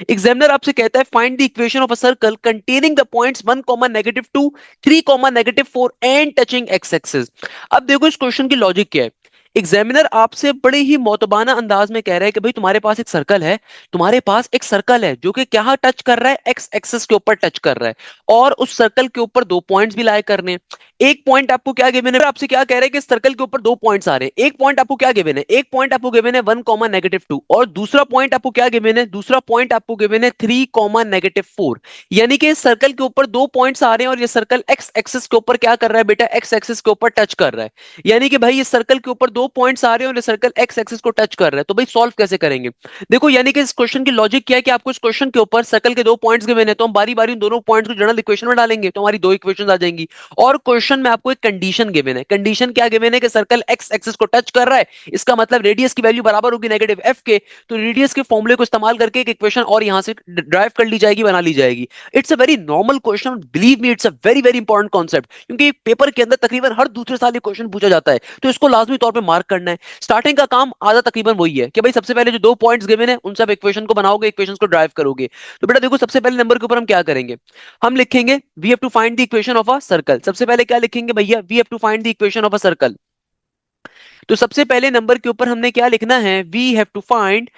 एग्जामिनर आपसे कहता है find the equation of a circle containing the points 1 negative 2 3 negative 4 and touching x axis. अब देखो इस क्वेश्चन की लॉजिक क्या है। एग्जामिनर आपसे बड़े ही मौतबाना अंदाज में कह रहा है कि भाई तुम्हारे पास एक सर्कल है, तुम्हारे पास एक सर्कल है जो कि क्या टच कर रहा है? एक्स एक्सिस के ऊपर टच कर रहा है। और उस सर्कल के ऊपर दो पॉइंट्स भी लाए करने हैं। एक पॉइंट आपको क्या गिवन है? आपसे क्या कह रहे हैं कि सर्कल के ऊपर दो पॉइंट्स आ रहे हैं। एक पॉइंट आपको क्या गिवन है? एक पॉइंट आपको गिवन है 1 नेगेटिव 2, और दूसरा पॉइंट आपको क्या गिवन है? दूसरा पॉइंट आपको गिवन है 3 नेगेटिव 4। यानी कि इस सर्कल के ऊपर दो पॉइंट्स आ रहे हैं और ये सर्कल एक्स एक्सिस के ऊपर क्या कर रहा है बेटा? एक्स एक्सिस के ऊपर टच कर रहा है। यानी कि भाई इस सर्कल के ऊपर दो पॉइंट्स आ रहे हैं और सर्कल एक्स एक्सिस को टच कर रहा है, तो भाई सॉल्व कैसे करेंगे? देखो यानी कि इस क्वेश्चन की लॉजिक क्या है कि आपको इस क्वेश्चन के ऊपर सर्कल के दो पॉइंट्स गिवन है, तो हम बारी बारी उन दोनों पॉइंट्स को जनरल इक्वेशन में डालेंगे, तो हमारी दो इक्वेशन आ जाएंगी। और क्वेश्चन में आपको एक कंडीशन गिवन है। कंडीशन क्या गिवन है कि सर्कल एक्स एक्सिस को टच कर रहा है, इसका मतलब रेडियस की वैल्यू बराबर होगी नेगेटिव एफ के। तो रेडियस के फॉर्मूले को इस्तेमाल करके एक इक्वेशन और यहां से ड्राइव कर ली जाएगी, बना ली जाएगी। It's a very normal question, believe me, it's a very very important concept, क्योंकि पेपर के अंदर तकरीबन हर दूसरे साल ये क्वेश्चन पूछा जाता है, तो इसको लाजमी तौर पे मार्क करना है। स्टार्टिंग का काम आधा तकरीबन वही है कि भाई सबसे पहले जो दो पॉइंट्स गिवन है उन सब इक्वेशन को बनाओगे, इक्वेशंस को ड्राइव करोगे। तो बेटा देखो सबसे पहले नंबर के ऊपर हम क्या करेंगे, हम लिखेंगे we have to find the equation of a circle. सबसे पहले क्या लिखेंगे भैया, we have to find the equation of a circle. तो सबसे पहले नंबर के ऊपर हमने क्या लिखना है, we have to find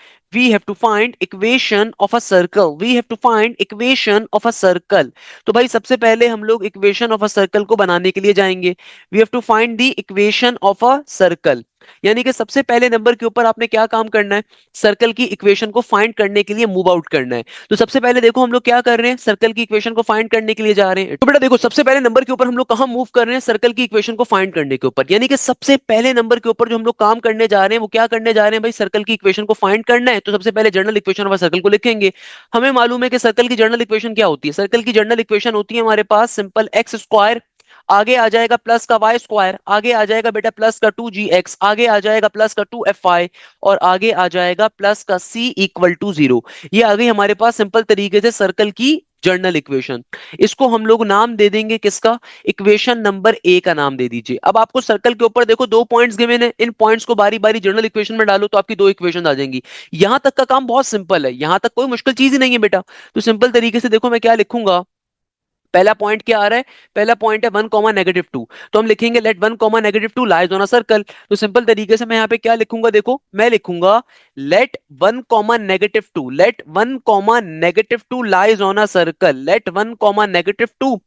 equation of a circle, we have to find equation of a circle. तो भाई सबसे पहले हम लोग इक्वेशन ऑफ अ सर्कल को बनाने के लिए जाएंगे। We have to find the equation of a circle, यानी कि सबसे पहले नंबर के ऊपर आपने क्या काम करना है, सर्कल की इक्वेशन को फाइंड करने के लिए मूव आउट करना है। तो सबसे पहले देखो हम लोग क्या कर रहे हैं, सर्कल की इक्वेशन को फाइंड करने के लिए जा रहे हैं। तो बेटा देखो सबसे पहले नंबर के ऊपर हम लोग कहां मूव कर रहे हैं, सर्कल की इक्वेशन को फाइंड करने के ऊपर, यानी कि सबसे पहले नंबर के ऊपर जो हम लोग काम करने जा रहे हैं वो क्या करने जा रहे हैं भाई, सर्कल की इक्वेशन को फाइंड करना है। तो सबसे पहले जनरल इक्वेशन ऑफ सर्कल को लिखेंगे। हमें मालूम है कि सर्कल की जनरल इक्वेशन क्या होती है, सर्कल की जनरल इक्वेशन होती है हमारे पास सिंपल एक्स स्क्वायर, आगे आ जाएगा प्लस का वाई स्क्वायर, आगे आ जाएगा बेटा प्लस का 2gx, आगे आ जाएगा प्लस का 2fy, और आगे आ जाएगा प्लस का c इक्वल टू 0। ये आ गई हमारे पास सिंपल तरीके से सर्कल की जर्नल इक्वेशन। इसको हम लोग नाम दे देंगे किसका, इक्वेशन नंबर ए का नाम दे दीजिए। अब आपको सर्कल के ऊपर देखो दो पॉइंट्स गिवन है, इन पॉइंट्स को बारी बारी जर्नल इक्वेशन में डालो तो आपकी दो इक्वेशन आ जाएंगी। यहां तक का काम बहुत सिंपल है, यहां तक कोई मुश्किल चीज ही नहीं है बेटा। तो सिंपल तरीके से देखो मैं क्या लिखूंगा, पहला पॉइंट क्या आ रहा है, पहला पॉइंट है 1, -2, तो हम लिखेंगे let 1, -2 lies on a circle. तो सिंपल तरीके से मैं यहाँ पे क्या लिखूंगा, देखो मैं लिखूंगा let 1, -2, let 1, -2 lies on a circle, let 1, -2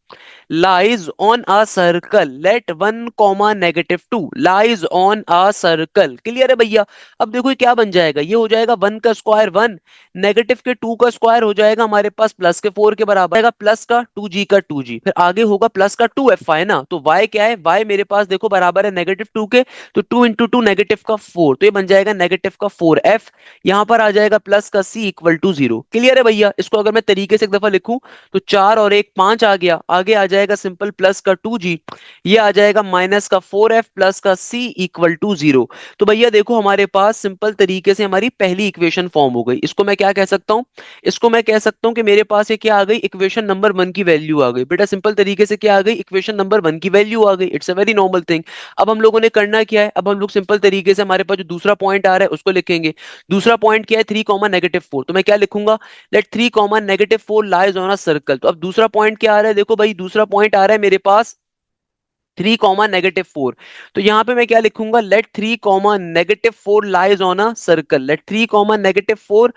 lies on a circle, let 1, -2 lies on a circle। Clear है भैया? अब देखो ये क्या बन जाएगा, ये हो जाएगा 1 का स्क्वायर 1, नेगेटिव के 2 का स्क्वायर हो जाएगा हमारे पास प्लस के 4 के बराबर आएगा, प्लस का 2g का 2g, फिर आगे होगा प्लस का 2f है ना। तो y क्या है, y मेरे पास देखो बराबर है -2 के, तो 2 × 2 नेगेटिव का 4, तो ये बन जाएगा नेगेटिव का 4f। यहाँ पर आ जाएगा प्लस का c इक्वल टू 0। क्लियर है भैया? इसको अगर मैं तरीके से एक दफा लिखूं तो 4 और 1 5 आ गया, आगे आ जाएगा सिंपल प्लस का 2g, ये आ जाएगा माइनस का 4f प्लस का c इक्वल टू 0। तो भैया देखो हमारे पास सिंपल तरीके से हमारी पहली इक्वेशन फॉर्म हो गई। इसको मैं क्या कह सकता हूं, इसको मैं कह सकता हूं कि मेरे पास ये क्या आ गई, इक्वेशन नंबर 1 की वैल्यू आ गई। बेटा सिंपल तरीके से क्या आ गई, इक्वेशन नंबर 1 की वैल्यू आ गई। It's a very normal thing. अब हम लोगों ने करना क्या है, अब हम लोग सिंपल तरीके से हमारे पास जो दूसरा पॉइंट आ रहा है उसको लिखेंगे। दूसरा पॉइंट क्या है, 3, -4, तो मैं क्या लिखूंगा, let 3, -4 lies on a circle. तो अब दूसरा पॉइंट क्या आ रहा है, देखो भाई दूसरा पॉइंट आ रहा है मेरे पास 3, -4, तो यहां पे मैं क्या लिखूंगा, let 3, -4 lies on a circle, let 3, -4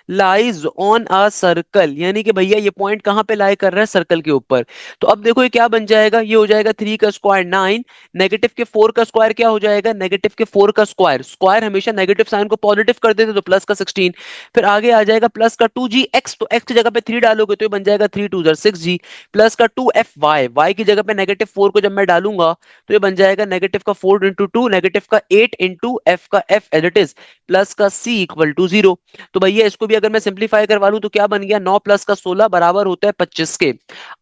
lies on a circle, यानी कि भैया ये पॉइंट कहां पे लाई कर रहा है, सर्कल के ऊपर। तो अब देखो ये क्या बन जाएगा, ये हो जाएगा 3 का स्क्वायर 9, नेगेटिव के 4 का स्क्वायर क्या हो जाएगा, नेगेटिव के 4 का स्क्वायर, स्क्वायर हमेशा नेगेटिव साइन को पॉजिटिव कर देते तो प्लस का 16, फिर आगे आ जाएगा प्लस का 2gx, तो x की जगह पे 3 डालोगे तो ये बन जाएगा 3 × 2 = 6g, प्लस का 2fy, y की जगह पे -4 को जब मैं डालूंगा तो ये बन जाएगा नेगेटिव का 4 × 2, नेगेटिव का 8 × f का f as it is, plus का c इक्वल टू 0। तो भैया इसको भी अगर मैं सिंप्लीफाई करवा लूं तो क्या बन गया, 9 प्लस का 16 बराबर होता है 25 के,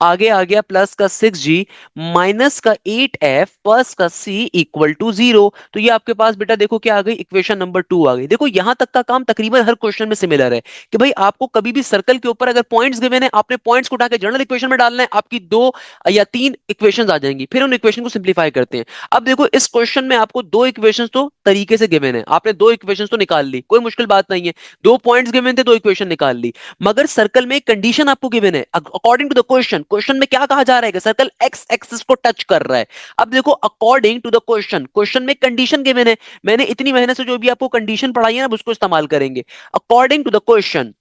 आगे आ गया प्लस का 6g माइनस का 8f प्लस का c इक्वल टू 0। तो ये आपके पास बेटा देखो क्या आ गई, इक्वेशन नंबर 2 आ गई। देखो यहां तक का काम तकरीबन हर क्वेश्चन में सिमिलर है कि भाई आपको कभी भी सर्कल के ऊपर अगर पॉइंट्स गिवन है, आपने पॉइंट्स को उठा के जनरल इक्वेशन में डालना है, आपकी 2 या 3 इक्वेशंस आ जाएंगी, फिर उन इक्वेशन को सिंप्लीफाई करते हैं। अब देखो इस क्वेश्चन में आपको दो इक्वेशंस तो तरीके से गिवन है, आपने दो इक्वेशंस तो निकाल ली, कोई मुश्किल बात नहीं है, दो पॉइंट्स गिवन थे, दो इक्वेशन निकाल ली। मगर सर्कल में एक कंडीशन आपको गिवन है, according to the question, question में क्या कहा जा रहा है कि सर्कल एक्स एक्सिस को टच कर रहा है। अब देखो according to the question, question में कंडीशन गिवन है, मैंने इतनी मेहनत से जो भी आपको कंडीशन पढ़ाई है ना उसको इस्तेमाल करेंगे। According to the question,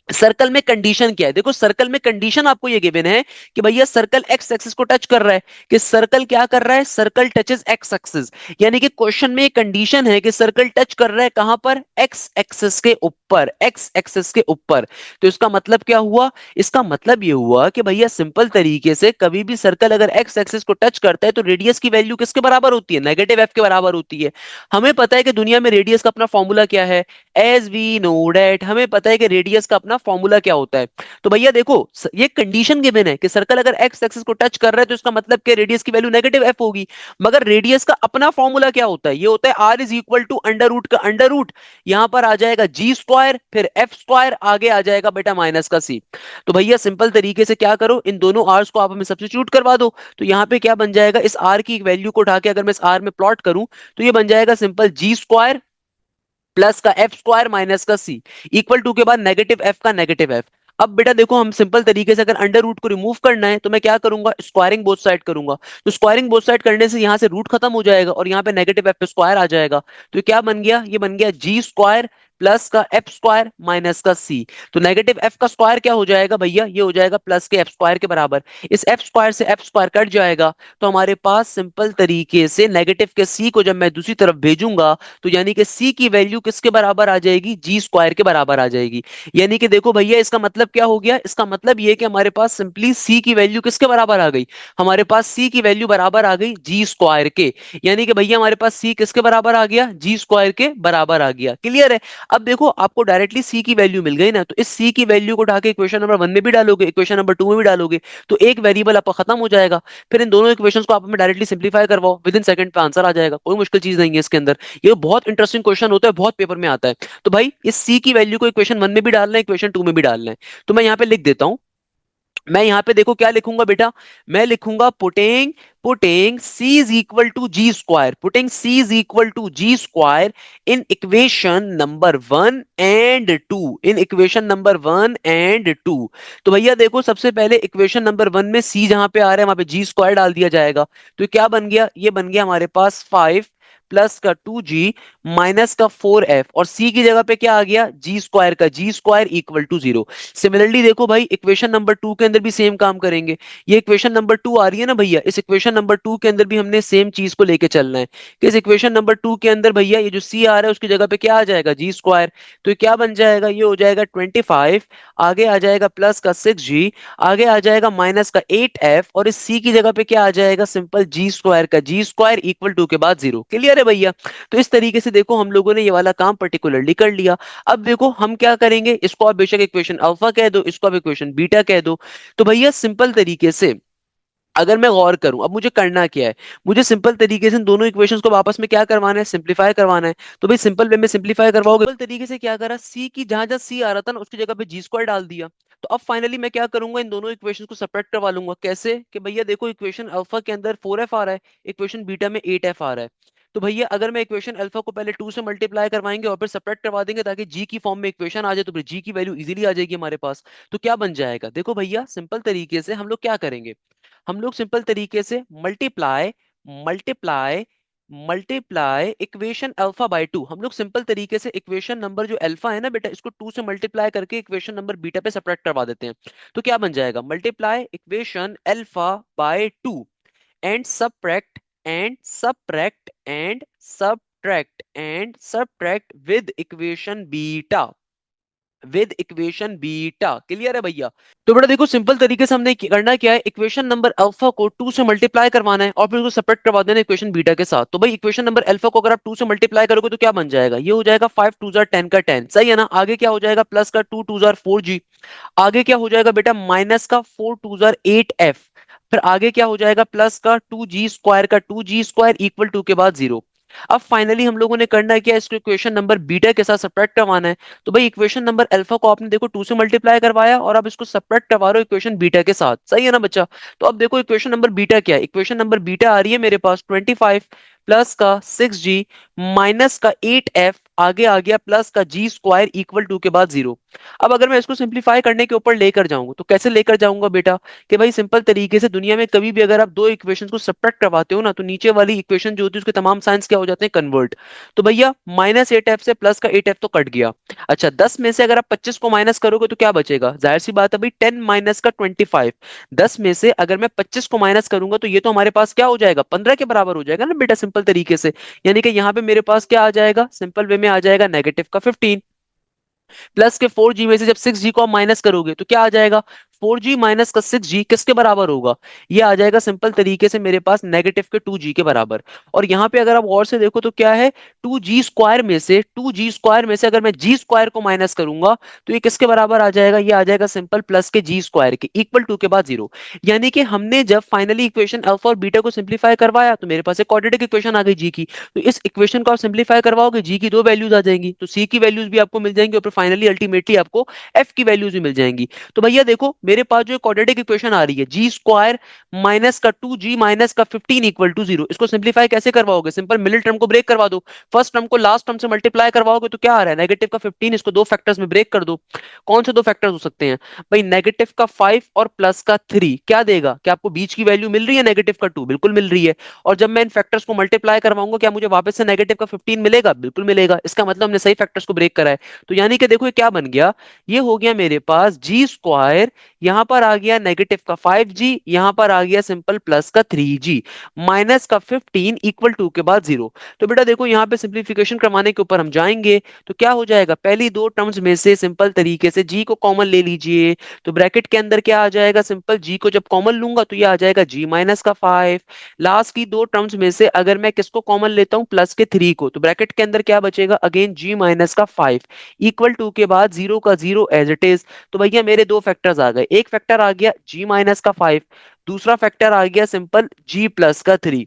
circle में कंडीशन क्या है? देखो सर्कल में कंडीशन आपको ये गिवन है कि भैया सर्कल एक्स एक्सिस को टच कर रहा है। कि सर्कल क्या कर रहा है? Circle touches x axis. यानी कि क्वेश्चन में कंडीशन है कि सर्कल टच कर रहा है कहां पर? एक्स एक्सिस के ऊपर, एक्स एक्सिस के ऊपर। तो इसका मतलब क्या हुआ? इसका मतलब ये हुआ कि भैया सिंपल तरीके से कभी भी सर्कल अगर एक्स एक्सिस को टच करता है तो रेडियस की वैल्यू किसके बराबर होती है? नेगेटिव एफ के बराबर होती है। हमें पता है कि दुनिया में रेडियस का अपना फॉर्मूला क्या है। एज वी नो डेट, हमें पता है कि रेडियस का अपना फॉर्मूला क्या होता है। तो भैया देखो ये कंडीशन गिवन है कि सर्कल अगर एक्स एक्सिस को टच कर रहा है तो इसका मतलब कि रेडियस की वैल्यू नेगेटिव एफ होगी। मगर रेडियस का अपना फॉर्मूला क्या होता है? ये होता है R is equal to under root का अंडर रूट, यहां पर आ जाएगा जी स्क्वायर, फिर एफ स्क्वायर, आगे आ जाएगा बेटा माइनस का सी। तो भैया सिंपल तरीके से क्या करो, इन दोनों आर्स को आप हमें सब्स्टिट्यूट करवा दो। तो यहां पे क्या बन जाएगा? इस आर की वैल्यू को उठा के अगर मैं इस आर में प्लॉट करूं तो ये बन जाएगा सिंपल जी स्क्वायर प्लस का एफ स्क्वायर माइनस का सी, इक्वल टू के बाद नेगेटिव एफ का नेगेटिव एफ। अब बेटा देखो हम सिंपल तरीके से अगर अंडर रूट को रिमूव करना है तो मैं क्या करूंगा? स्क्वायरिंग बोथ साइड करूंगा। तो स्क्वायरिंग बोथ साइड करने से यहां से रूट खत्म हो जाएगा और यहाँ पे नेगेटिव एफ पे स्क्वायर आ जाएगा। तो ये क्या बन गया? ये बन गया जी स्क्वायर प्लस का एफ स्क्वायर माइनस का सी। तो नेगेटिव एफ का स्क्वायर क्या हो जाएगा भैया? ये हो जाएगा प्लस के एफ स्क्वायर के बराबर। इस एफ स्क्वायर से एफ स्क्वायर कट जाएगा तो हमारे पास सिंपल तरीके से नेगेटिव के सी को जब मैं दूसरी तरफ भेजूंगा तो यानी कि सी की वैल्यू किसके बराबर आ जाएगी? जी स्क्वायर के बराबर आ जाएगी। यानी कि देखो भैया इसका मतलब क्या हो गया? इसका मतलब ये कि हमारे पास सिंपली सी की वैल्यू किसके बराबर आ गई? हमारे पास सी की वैल्यू बराबर आ गई जी स्क्वायर के। यानी कि भैया हमारे पास सी किसके बराबर आ गया? जी स्क्वायर के बराबर आ गया। क्लियर है? अब देखो आपको डायरेक्टली सी की वैल्यू मिल गई ना, तो इस सी की वैल्यू को उठा के इक्वेशन नंबर 1 में भी डालोगे, इक्वेशन नंबर 2 में भी डालोगे, तो एक वेरिएबल आपका खत्म हो जाएगा। फिर इन दोनों इक्वेशंस को आप हमें डायरेक्टली सिंप्लीफाई करवाओ, विद इन सेकंड पे आंसर आ जाएगा। कोई मुश्किल चीज नहीं है इसके अंदर। ये बहुत इंटरेस्टिंग क्वेश्चन होता है, बहुत पेपर में आता है। तो भाई इस सी की वैल्यू को इक्वेशन 1 में भी डालना है, इक्वेशन 2 में भी डालना है। तो मैं यहाँ पे लिख देता हूं। मैं यहाँ पे देखो क्या लिखूंगा बेटा? मैं लिखूंगा putting putting c is equal to G square, putting c is equal to G square in equation number 1 and 2, in equation number 1 and 2। तो भैया देखो सबसे पहले इक्वेशन नंबर 1 में c जहां पे आ रहा है वहां पे जी स्क्वायर डाल दिया जाएगा। तो क्या बन गया? ये बन गया हमारे पास 5 प्लस का 2g माइनस का 4f, और c की जगह पे क्या आ गया? जी स्क्वायर का जी स्क्वायर इक्वल टू 0। सिमिलरली देखो भाई इक्वेशन नंबर 2 के अंदर भी सेम काम करेंगे। ये इक्वेशन नंबर 2 आ रही है ना भैया, इस इक्वेशन नंबर 2 के अंदर भी हमने सेम चीज को लेके चलना है। कि इस इक्वेशन नंबर 2 के अंदर भैया ये जो सी आ रहा है उसकी जगह पे क्या आ जाएगा? G square. तो ये क्या बन जाएगा? ये हो जाएगा 25, आगे आ जाएगा प्लस का 6g, आगे आ जाएगा माइनस का 8f, और इस सी की जगह पे क्या आ जाएगा? सिंपल जी स्क्वायर का जी स्क्वायर इक्वल टू के बाद 0। क्लियर है भैया? तो इस तरीके से देखो हम लोगों ने ये वाला काम पर्टिकुलरली कर लिया। अब देखो हम क्या करेंगे, इसको आप बेशक इक्वेशन अल्फा कह दो, इसको आप इक्वेशन बीटा कह दो। तो भैया सिंपल तरीके से अगर मैं गौर करूं, अब मुझे करना क्या है? मुझे सिंपल तरीके से इन दोनों इक्वेशंस को वापस में क्या करवाना है? सिंप्लीफाई करवाना है। तो भाई सिंपल वे में सिंप्लीफाई करवाओगे, सिंपल तरीके से क्या करा, सी की जहां जहां सी आ रहा था ना उसकी जगह पे जी स्क्वायर डाल दिया। तो अब फाइनली मैं क्या करूंगा? इन दोनों इक्वेशंस को सेपरेट करवा लूंगा। कैसे? कि भैया देखो इक्वेशन अल्फा के अंदर 4f आ रहा है, इक्वेशन बीटा में 8f आ रहा है। तो भैया अगर मैं इक्वेशन अल्फा को पहले 2 से मल्टीप्लाई करवाएंगे और फिर सेपरेट करवा देंगे ताकि जी की फॉर्म में इक्वेशन आ जाए, तो फिर जी की वैल्यू इजीली आ जाएगी हमारे पास। तो क्या बन जाएगा? देखो भैया सिंपल तरीके से हम लोग क्या करेंगे, हम लोग सिंपल तरीके से multiply multiply multiply equation alpha by 2, हम लोग सिंपल तरीके से इक्वेशन नंबर जो अल्फा है ना बेटा, इसको 2 से मल्टीप्लाई करके इक्वेशन नंबर बीटा पे सेपरेट करवा देते हैं। तो क्या बन जाएगा? Multiply equation alpha by 2 and subtract and subtract with equation beta. Clear है भैया? तो बेटा देखो सिंपल तरीके से हमने करना क्या है, इक्वेशन नंबर अल्फा को 2 से मल्टीप्लाई करवाना है और फिर उसको सेपरेट करवा देना है इक्वेशन बीटा के साथ। तो भाई इक्वेशन नंबर अल्फा को अगर आप 2 से मल्टीप्लाई करोगे तो क्या बन जाएगा? ये हो जाएगा 5 2 जार 10 का 10, सही है ना? आगे क्या हो जाएगा? प्लस का 2 2 जार 4g, आगे क्या हो जाएगा बेटा? माइनस का 4 2 जार 8f, फिर आगे क्या हो जाएगा? प्लस का 2g स्क्वायर का 2g स्क्वायर इक्वल टू के बाद 0। अब फाइनली हम लोगों ने करना है क्या, इसको इक्वेशन नंबर बीटा के साथ सब्ट्रैक्ट करवाना है। तो भाई इक्वेशन नंबर अल्फा को आपने देखो 2 से मल्टीप्लाई करवाया और अब इसको सब्ट्रैक्ट करवा रहे हो इक्वेशन बीटा के साथ, सही है ना बच्चा? तो अब देखो इक्वेशन नंबर बीटा क्या है, इक्वेशन नंबर बीटा आ रही है मेरे पास 25 प्लस का 6g माइनस का 8f, आगे आ गया प्लस का जी स्क्वायर इक्वल टू के बाद जीरो। अब अगर मैं इसको सिंप्लीफाई करने के ऊपर लेकर जाऊंगा तो कैसे लेकर जाऊंगा बेटा, कि भाई सिंपल तरीके से दुनिया में कभी भी अगर आप दो इक्वेशंस को सब्ट्रैक्ट करवाते हो ना, तो नीचे वाली इक्वेशन जो होती है उसके तमाम साइंस क्या हो जाते हैं, कन्वर्ट। तो भैया माइनस एट एफ से प्लस का एट एफ तो कट गया। अच्छा 10 में से अगर आप 25 को माइनस करोगे तो क्या बचेगा, जाहिर सी बात है भाई 10 माइनस का 25। 10 में से अगर मैं 25 को माइनस करूंगा तो ये तो हमारे पास क्या हो जाएगा, 15 के बराबर हो जाएगा ना बेटा, सिंपल तरीके से। यानी कि यहाँ पे मेरे पास क्या आ जाएगा, सिंपल वे में आ जाएगा नेगेटिव का 15। प्लस के 4g में से जब 6g को आप माइनस करोगे तो क्या आ जाएगा, 4g माइनस का 6g किसके बराबर होगा, ये आ जाएगा सिंपल तरीके से मेरे पास नेगेटिव के 2g के बराबर। और यहाँ पे अगर आप और से देखो तो क्या है, 2g स्क्वायर में से अगर मैं g स्क्वायर को माइनस करूंगा तो ये किसके बराबर आ जाएगा, ये आ जाएगा सिंपल प्लस के g स्क्वायर के इक्वल टू के बाद जीरो। यानी कि हमने जब फाइनली इक्वेशन अल्फा और बीटा को सिंप्लीफाई करवाया तो मेरे पास एक क्वाड्रेटिक इक्वेशन आ गई जी की। तो इस इक्वेशन को आप सिंप्लीफाई करवाओगे, जी की दो वैल्यूज आ जाएंगी, तो सी की वैल्यूज भी आपको मिल जाएंगी और फिर फाइनली अल्टीमेटली आपको एफ की वैल्यूज भी मिल जाएंगी। तो भैया देखो मेरे पास जो क्वाड्रेटिक इक्वेशन आ रही है, जी स्क्वायर माइनस का 2g माइनस का 15 इक्वल टू जीरो, इसको सिंप्लीफाई कैसे करवाओगे, सिंपल मिडिल टर्म को ब्रेक करवा दो। फर्स्ट टर्म को लास्ट टर्म से मल्टीप्लाई करवाओगे तो क्या आ रहा है, नेगेटिव का 15, इसको दो फैक्टर्स में ब्रेक कर दो। कौन से दो फैक्टर्स हो सकते हैं भाई, नेगेटिव का 5 और प्लस का 3, क्या देगा, क्या आपको बीच की वैल्यू मिल रही है नेगेटिव का 2, बिल्कुल मिल रही है। और जब मैं इन फैक्टर्स को मल्टीप्लाई करवाऊंगा क्या मुझे वापस से नेगेटिव का 15 मिलेगा, बिल्कुल मिलेगा। इसका मतलब हमने सही फैक्टर्स को ब्रेक करा है। तो यानी कि देखो ये क्या बन गया, ये हो गया मेरे पास जी स्क्वायर, यहां पर आ गया नेगेटिव का 5g, यहां पर आ गया सिंपल प्लस का 3g माइनस का 15 इक्वल टू के बाद जीरो। तो बेटा देखो यहाँ पे सिंप्लीफिकेशन करवाने के ऊपर हम जाएंगे तो क्या हो जाएगा, पहली दो टर्म्स में से सिंपल तरीके से जी को कॉमन ले लीजिए। तो ब्रैकेट के अंदर क्या आ जाएगा, सिंपल जी को जब कॉमन लूंगा तो ये आ जाएगा जी माइनस का 5। लास्ट की दो टर्म्स में से अगर मैं किसको कॉमन लेता हूं, प्लस के 3 को, तो ब्रैकेट के अंदर क्या बचेगा, अगेन जी माइनस का 5 इक्वल टू के बाद जीरो का जीरो एज इट इज। तो भैया मेरे दो फैक्टर्स आ गए, एक फैक्टर आ गया जी माइनस का 5, दूसरा फैक्टर आ गया सिंपल जी प्लस का 3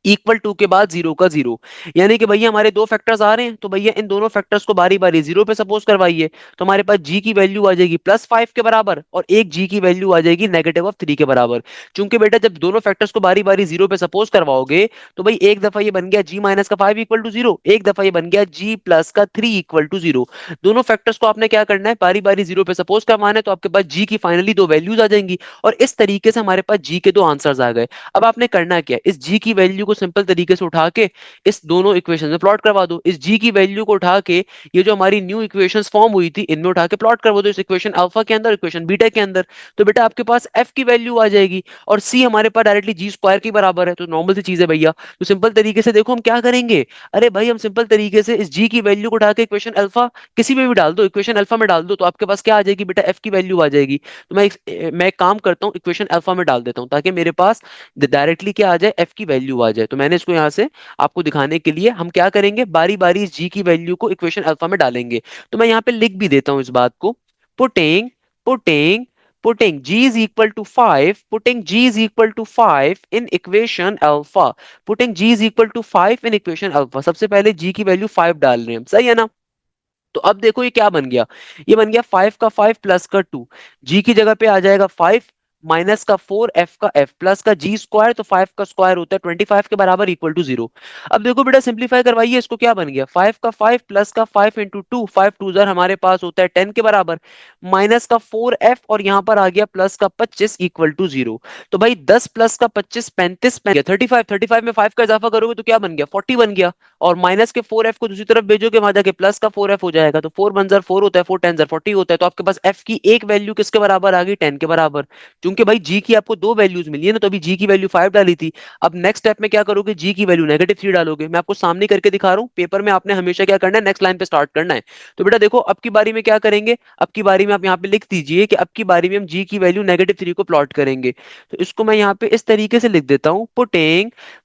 इक्वल टू के बाद जीरो का जीरो। यानी कि भैया हमारे दो फैक्टर्स आ रहे हैं, तो भैया इन दोनों फैक्टर्स को बारी बारी जीरो पे सपोज करवाइए। तो हमारे पास जी की वैल्यू आ जाएगी +5 के बराबर और एक जी की वैल्यू आ जाएगी -3 के बराबर। चूंकि बेटा जब दोनों फैक्टर्स को बारी बारी जीरो पे सपोज करवाओगे तो भाई एक दफा ये बन गया जी माइनस का 5 इक्वल टू जीरो, एक दफा ये बन गया जी प्लस का 3 इक्वल टू जीरो। दोनों फैक्टर्स को आपने क्या करना है, बारी बारी जीरो पे सपोज करवाना है, तो आपके पास जी की फाइनली दो वैल्यूज आ जाएंगी और इस तरीके से हमारे पास जी के दो आंसर्स आ गए। अब आपने करना क्या, इस जी की वैल्यू को सिंपल तरीके से उठा के इस दोनों इक्वेशन में प्लॉट करवा दो। इस जी की वैल्यू को उठा के ये जो हमारी न्यू इक्वेशंस फॉर्म हुई थी इनमें उठा के प्लॉट करवा दो, इस इक्वेशन अल्फा के अंदर, इक्वेशन बीटा के अंदर। तो बेटा आपके पास एफ की वैल्यू आ जाएगी और सी हमारे पास डायरेक्टली जी स्क्वायर के बराबर है, तो नॉर्मल सी चीज है भैया। तो सिंपल तरीके से देखो हम क्या करेंगे, अरे भाई हम सिंपल तरीके से इस जी की वैल्यू को उठा के इक्वेशन अल्फा किसी में भी डाल दो, इक्वेशन अल्फा में डाल दो, तो आपके पास क्या आ जाएगी बेटा, एफ की वैल्यू आ जाएगी। तो मैं एक काम करता हूँ, इक्वेशन अल्फा में डाल देता हूँ ताकि मेरे पास डायरेक्टली क्या आ जाए, एफ की वैल्यू आ जाए। तो मैंने इसको यहाँ से आपको दिखाने के लिए हम क्या करेंगे, बारी बारी इस जी की वैल्यू को इक्वेशन अल्फा में डालेंगे। तो मैं यहाँ पे लिख भी देता हूँ इस बात को, putting putting putting g is equal to 5, putting g is equal to 5 in equation alpha, putting g is equal to 5 in equation alpha। सबसे पहले g की वैल्यू 5 डाल रहे हैं हम, सही है ना। तो अब देखो ये क्या बन गया, ये बन गया 5 का 5 प्लस का 2, जी की जगह पे आ जाएगा 5 माइनस का 4 एफ का एफ प्लस का जी स्क्वायर, तो 5 का स्क्वायर होता है 25 के बराबर इक्वल टू जीरो। अब देखो बेटा सिंप्लीफाई करवाइए इसको, क्या बन गया 5 का 5 प्लस का 5 इंटू टू, 5 टू जार हमारे पास होता है 10 के बराबर, माइनस का 4 एफ और यहाँ पर आ गया प्लस का 25 इक्वल टू जीरो। तो भाई 10 प्लस का 25 35 35, 35 में 5 का इजाफा करोगे तो क्या बन गया 40 बन गया, और माइनस के 4f को दूसरी तरफ भेजोगे वहां जाके प्लस का 4f हो जाएगा, तो 4 1 4 होता है, 4 10 40 होता है। तो आपके पास f की एक वैल्यू किसके बराबर आ गई, 10 के बराबर। क्योंकि भाई g की आपको दो वैल्यूज मिली है ना, तो अभी g की वैल्यू 5 डाली थी। अब नेक्स्ट स्टेप में क्या करोगे, g की वैल्यू -3 डालोगे। मैं आपको सामने करके दिखा रहा हूँ, पेपर में आपने हमेशा क्या करना है, नेक्स्ट लाइन पे स्टार्ट करना है। तो बेटा देखो अब की बारी में क्या करेंगे, अब की बारी में आप यहाँ पे लिख दीजिए कि अब की बारी में हम g की वैल्यू -3 को प्लॉट करेंगे। तो इसको मैं यहाँ पे इस तरीके से लिख देता हूँ,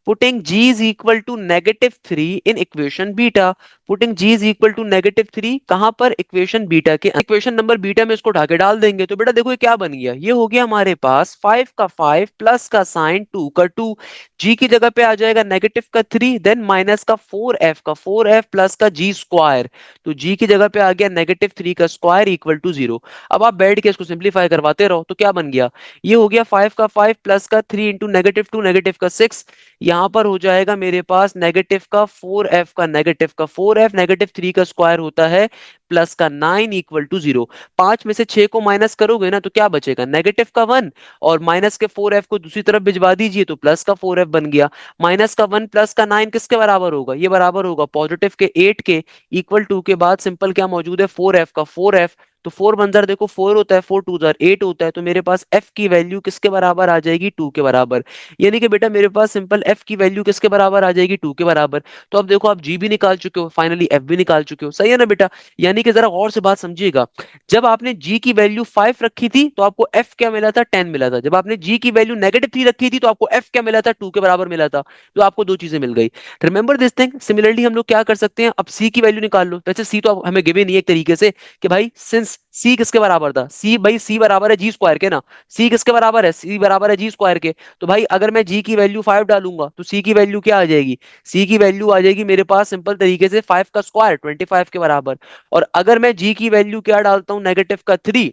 putting g is equal to -3 in equation beta, putting g is equal to -3 कहां पर, इक्वेशन बीटा के, इक्वेशन नंबर बीटा में इसको उठा के डाल देंगे। तो बेटा देखो ये क्या बन गया, ये हो गया हमारे पास 5 का 5 प्लस का साइन 2 का 2, g की जगह पे आ जाएगा नेगेटिव का 3, देन माइनस का 4f का 4f प्लस का g स्क्वायर, तो g की जगह पे आ गया -3 का स्क्वायर इक्वल टू जीरो। अब आप बैठ के इसको सिंप्लीफाई करवाते रहो तो क्या बन गया, ये हो गया 5 का 5 प्लस का 3 इंटू -2 नेगेटिव का 6, यहाँ पर हो जाएगा मेरे पास नेगेटिव का 4f का नेगेटिव का 4f नेगेटिव 3 का स्क्वायर होता है प्लस का 9 इक्वल टू 0। 5 में से 6 को माइनस करोगे ना तो क्या बचेगा, नेगेटिव का 1, और माइनस के 4f को दूसरी तरफ भिजवा दीजिए तो प्लस का 4f बन गया। माइनस का 1 प्लस का 9 किसके बराबर होगा, ये बराबर होगा पॉजिटिव के 8 के। इक्वल टू के बाद सिंपल क्या मौजूद है, 4f का 4f। तो 4 बंजर देखो 4 होता है, 4 टू जार 8 होता है, तो मेरे पास f की वैल्यू किसके बराबर आ जाएगी, 2 के बराबर। यानी कि बेटा मेरे पास सिंपल f की वैल्यू किसके बराबर आ जाएगी, 2 के बराबर। तो अब देखो आप g भी निकाल चुके हो, फाइनली f भी निकाल चुके हो, सही है ना बेटा। यानी कि जरा और से बात समझिएगा, जब आपने g की वैल्यू 5 रखी थी तो आपको f क्या मिला था, 10 मिला था। जब आपने g की वैल्यू -3 रखी थी तो आपको f क्या मिला था, 2 के बराबर मिला था। तो आपको दो चीजें मिल गई। Remember this thing. सिमिलरली हम लोग क्या कर सकते हैं, अब c की वैल्यू निकाल लो। वैसे c तो अब हमें गिवन नहीं है एक तरीके से, कि भाई सिंस c किसके बराबर था, c भाई c बराबर है जी स्क्वायर के ना। c किसके बराबर है, c बराबर है जी स्क्वायर के। तो भाई अगर मैं g की वैल्यू 5 डालूंगा तो c की वैल्यू क्या आ जाएगी, c की वैल्यू आ जाएगी मेरे पास सिंपल तरीके से 5 का स्क्वायर 25 के बराबर। और अगर मैं g की वैल्यू क्या डालता हूं, नेगेटिव का 3,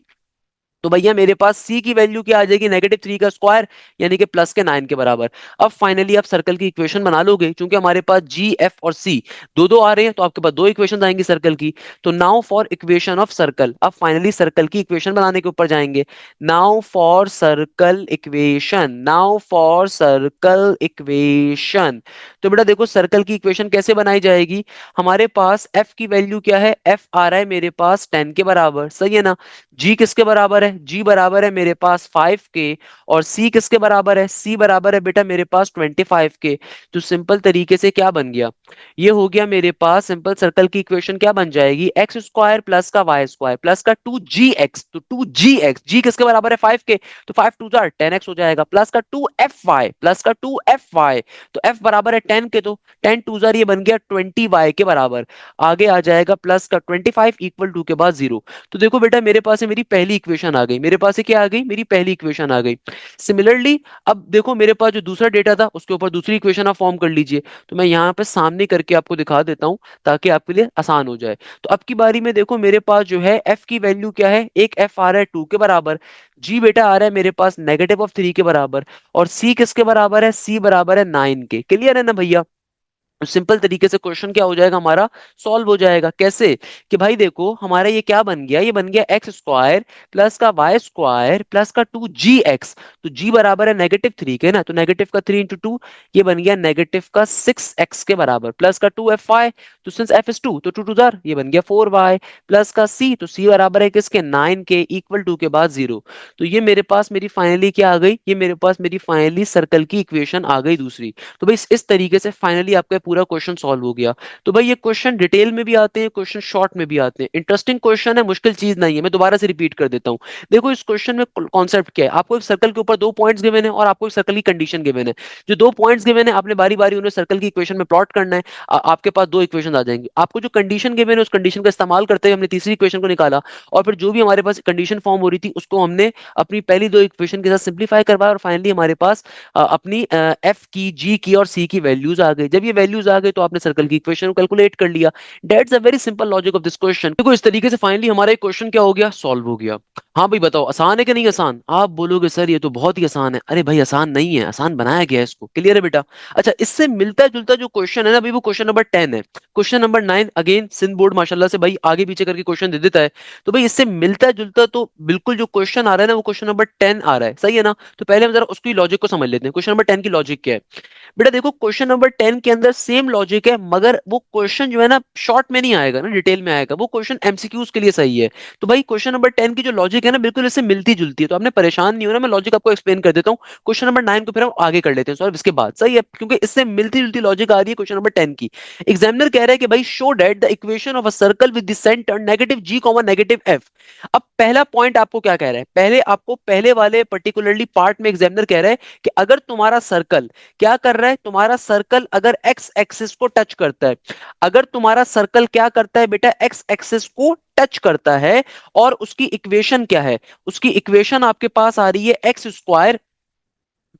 तो भैया मेरे पास c की वैल्यू क्या आ जाएगी, -3 का स्क्वायर, यानी कि प्लस के 9 के बराबर। अब फाइनली आप सर्कल की इक्वेशन बना लोगे, क्योंकि हमारे पास g f और c दो दो आ रहे हैं, तो आपके पास दो इक्वेशन आएंगी सर्कल की। तो now for equation of circle, अब फाइनली सर्कल की इक्वेशन बनाने के ऊपर जाएंगे। Now for circle equation, now for circle equation. तो बेटा देखो सर्कल की इक्वेशन कैसे बनाई जाएगी। हमारे पास f की वैल्यू क्या है, f आ रहा है मेरे पास 10 के बराबर, सही है ना। जी किसके बराबर है, जी बराबर है मेरे पास 5 के। और सी किसके बराबर है, सी बराबर है बेटा मेरे पास 25 के। तो सिंपल तरीके से क्या बन गया, ये हो गया मेरे पास सिंपल सर्कल की इक्वेशन क्या बन जाएगी, एक्स स्क्वायर प्लस का वाई स्क्वायर प्लस का 2gx। तो 2gx, जी किसके बराबर है 5 के, तो 5 टू जार 10x हो जाएगा, प्लस का 2fy प्लस का 2fy। तो f बराबर है 10 के, तो 10 टू जार ये बन गया 20y के बराबर। आगे आ जाएगा प्लस का 25 इक्वल टू के बाद 0। तो देखो बेटा मेरे पास है मेरी पहली इक्वेशन आ गई, मेरे पास है क्या आ गई, मेरी पहली इक्वेशन आ गई। सिमिलरली अब देखो मेरे पास जो दूसरा डेटा था उसके ऊपर दूसरी इक्वेशन आप फॉर्म कर लीजिए। तो मैं यहाँ पे सामने करके आपको दिखा देता हूँ ताकि आपके लिए आसान हो जाए। तो अब की बारी में देखो मेरे पास जो है एफ की वैल्यू क्या है, एक एफ आ रहा है 2 के बराबर, जी बेटा आ रहा है मेरे पास -3 के बराबर, और सी किसके बराबर है, सी बराबर है 9 के। क्लियर है ना भैया। सिंपल तरीके से क्वेश्चन क्या हो जाएगा हमारा, सॉल्व हो जाएगा। कैसे, कि भाई देखो हमारा ये क्या बन गया, ये बन गया एक्स स्क्वायर प्लस का वाई स्क्वायर प्लस का 2gx। तो g बराबर है -3 के ना, तो -3 × 2 ये बन गया -6x के बराबर, प्लस का 2fy। तो सिंस f इज 2 तो 2 टू जार ये बन गया 4y, प्लस का c, तो c बराबर है किसके 9 के, इक्वल टू के बाद 0। तो ये मेरे पास मेरी फाइनली क्या आ गई, ये मेरे पास मेरी फाइनली सर्कल की इक्वेशन आ गई दूसरी। तो भाई इस तरीके से फाइनली आपका पूरा क्वेश्चन सॉल्व हो गया। तो भाई ये क्वेश्चन डिटेल में भी आते हैं, क्वेश्चन शॉर्ट में भी आते हैं, इंटरेस्टिंग क्वेश्चन है, मुश्किल चीज नहीं है। मैं दोबारा से रिपीट कर देता हूँ। देखो इस क्वेश्चन में कॉन्सेप्ट क्या है, आपको एक सर्कल के ऊपर दो पॉइंट्स गिवन है और आपको एक सर्कल की कंडीशन गिवन है। जो दो पॉइंट्स गिवन है आपने बारी बारी उन्हें सर्कल की इक्वेशन में प्लॉट करना है। आपके पास दो इक्वेशन आ जाएंगे, आपको जो कंडीशन गिवन है उस कंडीशन का इस्तेमाल करते हुए हमने तीसरी इक्वेशन को निकाला, और फिर जो भी हमारे पास कंडीशन फॉर्म हो रही थी उसको हमने अपनी पहली दो इक्वेशन के साथ सिंप्लीफाई करवाया, और फाइनली हमारे पास अपनी एफ की, जी की और सी की वैल्यूज आ गई। जब ये वैल्यूज आ गई तो आपने सर्कल की इक्वेशन को कैलकुलेट कर लिया। That's a very simple logic of this question. देखो इस तरीके से फाइनली हमारा एक क्वेश्चन क्या हो गया, सॉल्व हो गया। हाँ भाई बताओ आसान है कि नहीं आसान, आप बोलोगे सर ये तो बहुत ही आसान है। अरे भाई आसान नहीं है, आसान बनाया गया है इसको। क्लियर है बेटा। अच्छा इससे मिलता जुलता जो क्वेश्चन है ना भाई, वो क्वेश्चन नंबर 10 है। Question number 9 again Sindh board माशाल्लाह से भाई आगे पीछे करके क्वेश्चन दे देता है। तो भाई इससे मिलता जुलता तो बिल्कुल जो क्वेश्चन आ रहा है ना वो क्वेश्चन नंबर 10 आ रहा है, सही है ना। तो पहले हम जरा उसकी लॉजिक को समझ लेते हैं, क्वेश्चन नंबर 10 की लॉजिक क्या है। बेटा देखो क्वेश्चन नंबर 10 के अंदर सेम लॉजिक है, मगर वो क्वेश्चन जो है ना शॉर्ट में नहीं आएगा ना, डिटेल में आएगा। वो क्वेश्चन एमसीक्यूज के लिए सही है। तो भाई क्वेश्चन नंबर 10 की जो लॉजिक है ना बिल्कुल इससे मिलती जुलती है, तो आपने परेशान नहीं होना, मैं लॉजिक आपको एक्सप्लेन कर देता हूँ। क्वेश्चन नंबर 9 को फिर हम आगे कर लेते हैं सॉल्व इसके बाद, सही है, क्योंकि इससे मिलती जुलती लॉजिक आ रही है क्वेश्चन नंबर 10 की। एग्जामिनर कह रहा है कि भाई show that the equation of a circle with the centre -g, -f। अब पहला पॉइंट आपको क्या कह रहा है, पहले आपको पहले वाले पर्टिकुलरली पार्ट में एग्जामिनर कह रहा है कि अगर तुम्हारा सर्कल क्या कर रहा है, तुम्हारा सर्कल अगर एक्स एक्सिस को टच करता है, अगर तुम्हारा सर्कल क्या करता है बेटा, एक्स एक्सिस को टच करता है, और उसकी इक्वेशन क्या है, उसकी इक्वेशन आपके पास आ रही है एक्स स्क्वायर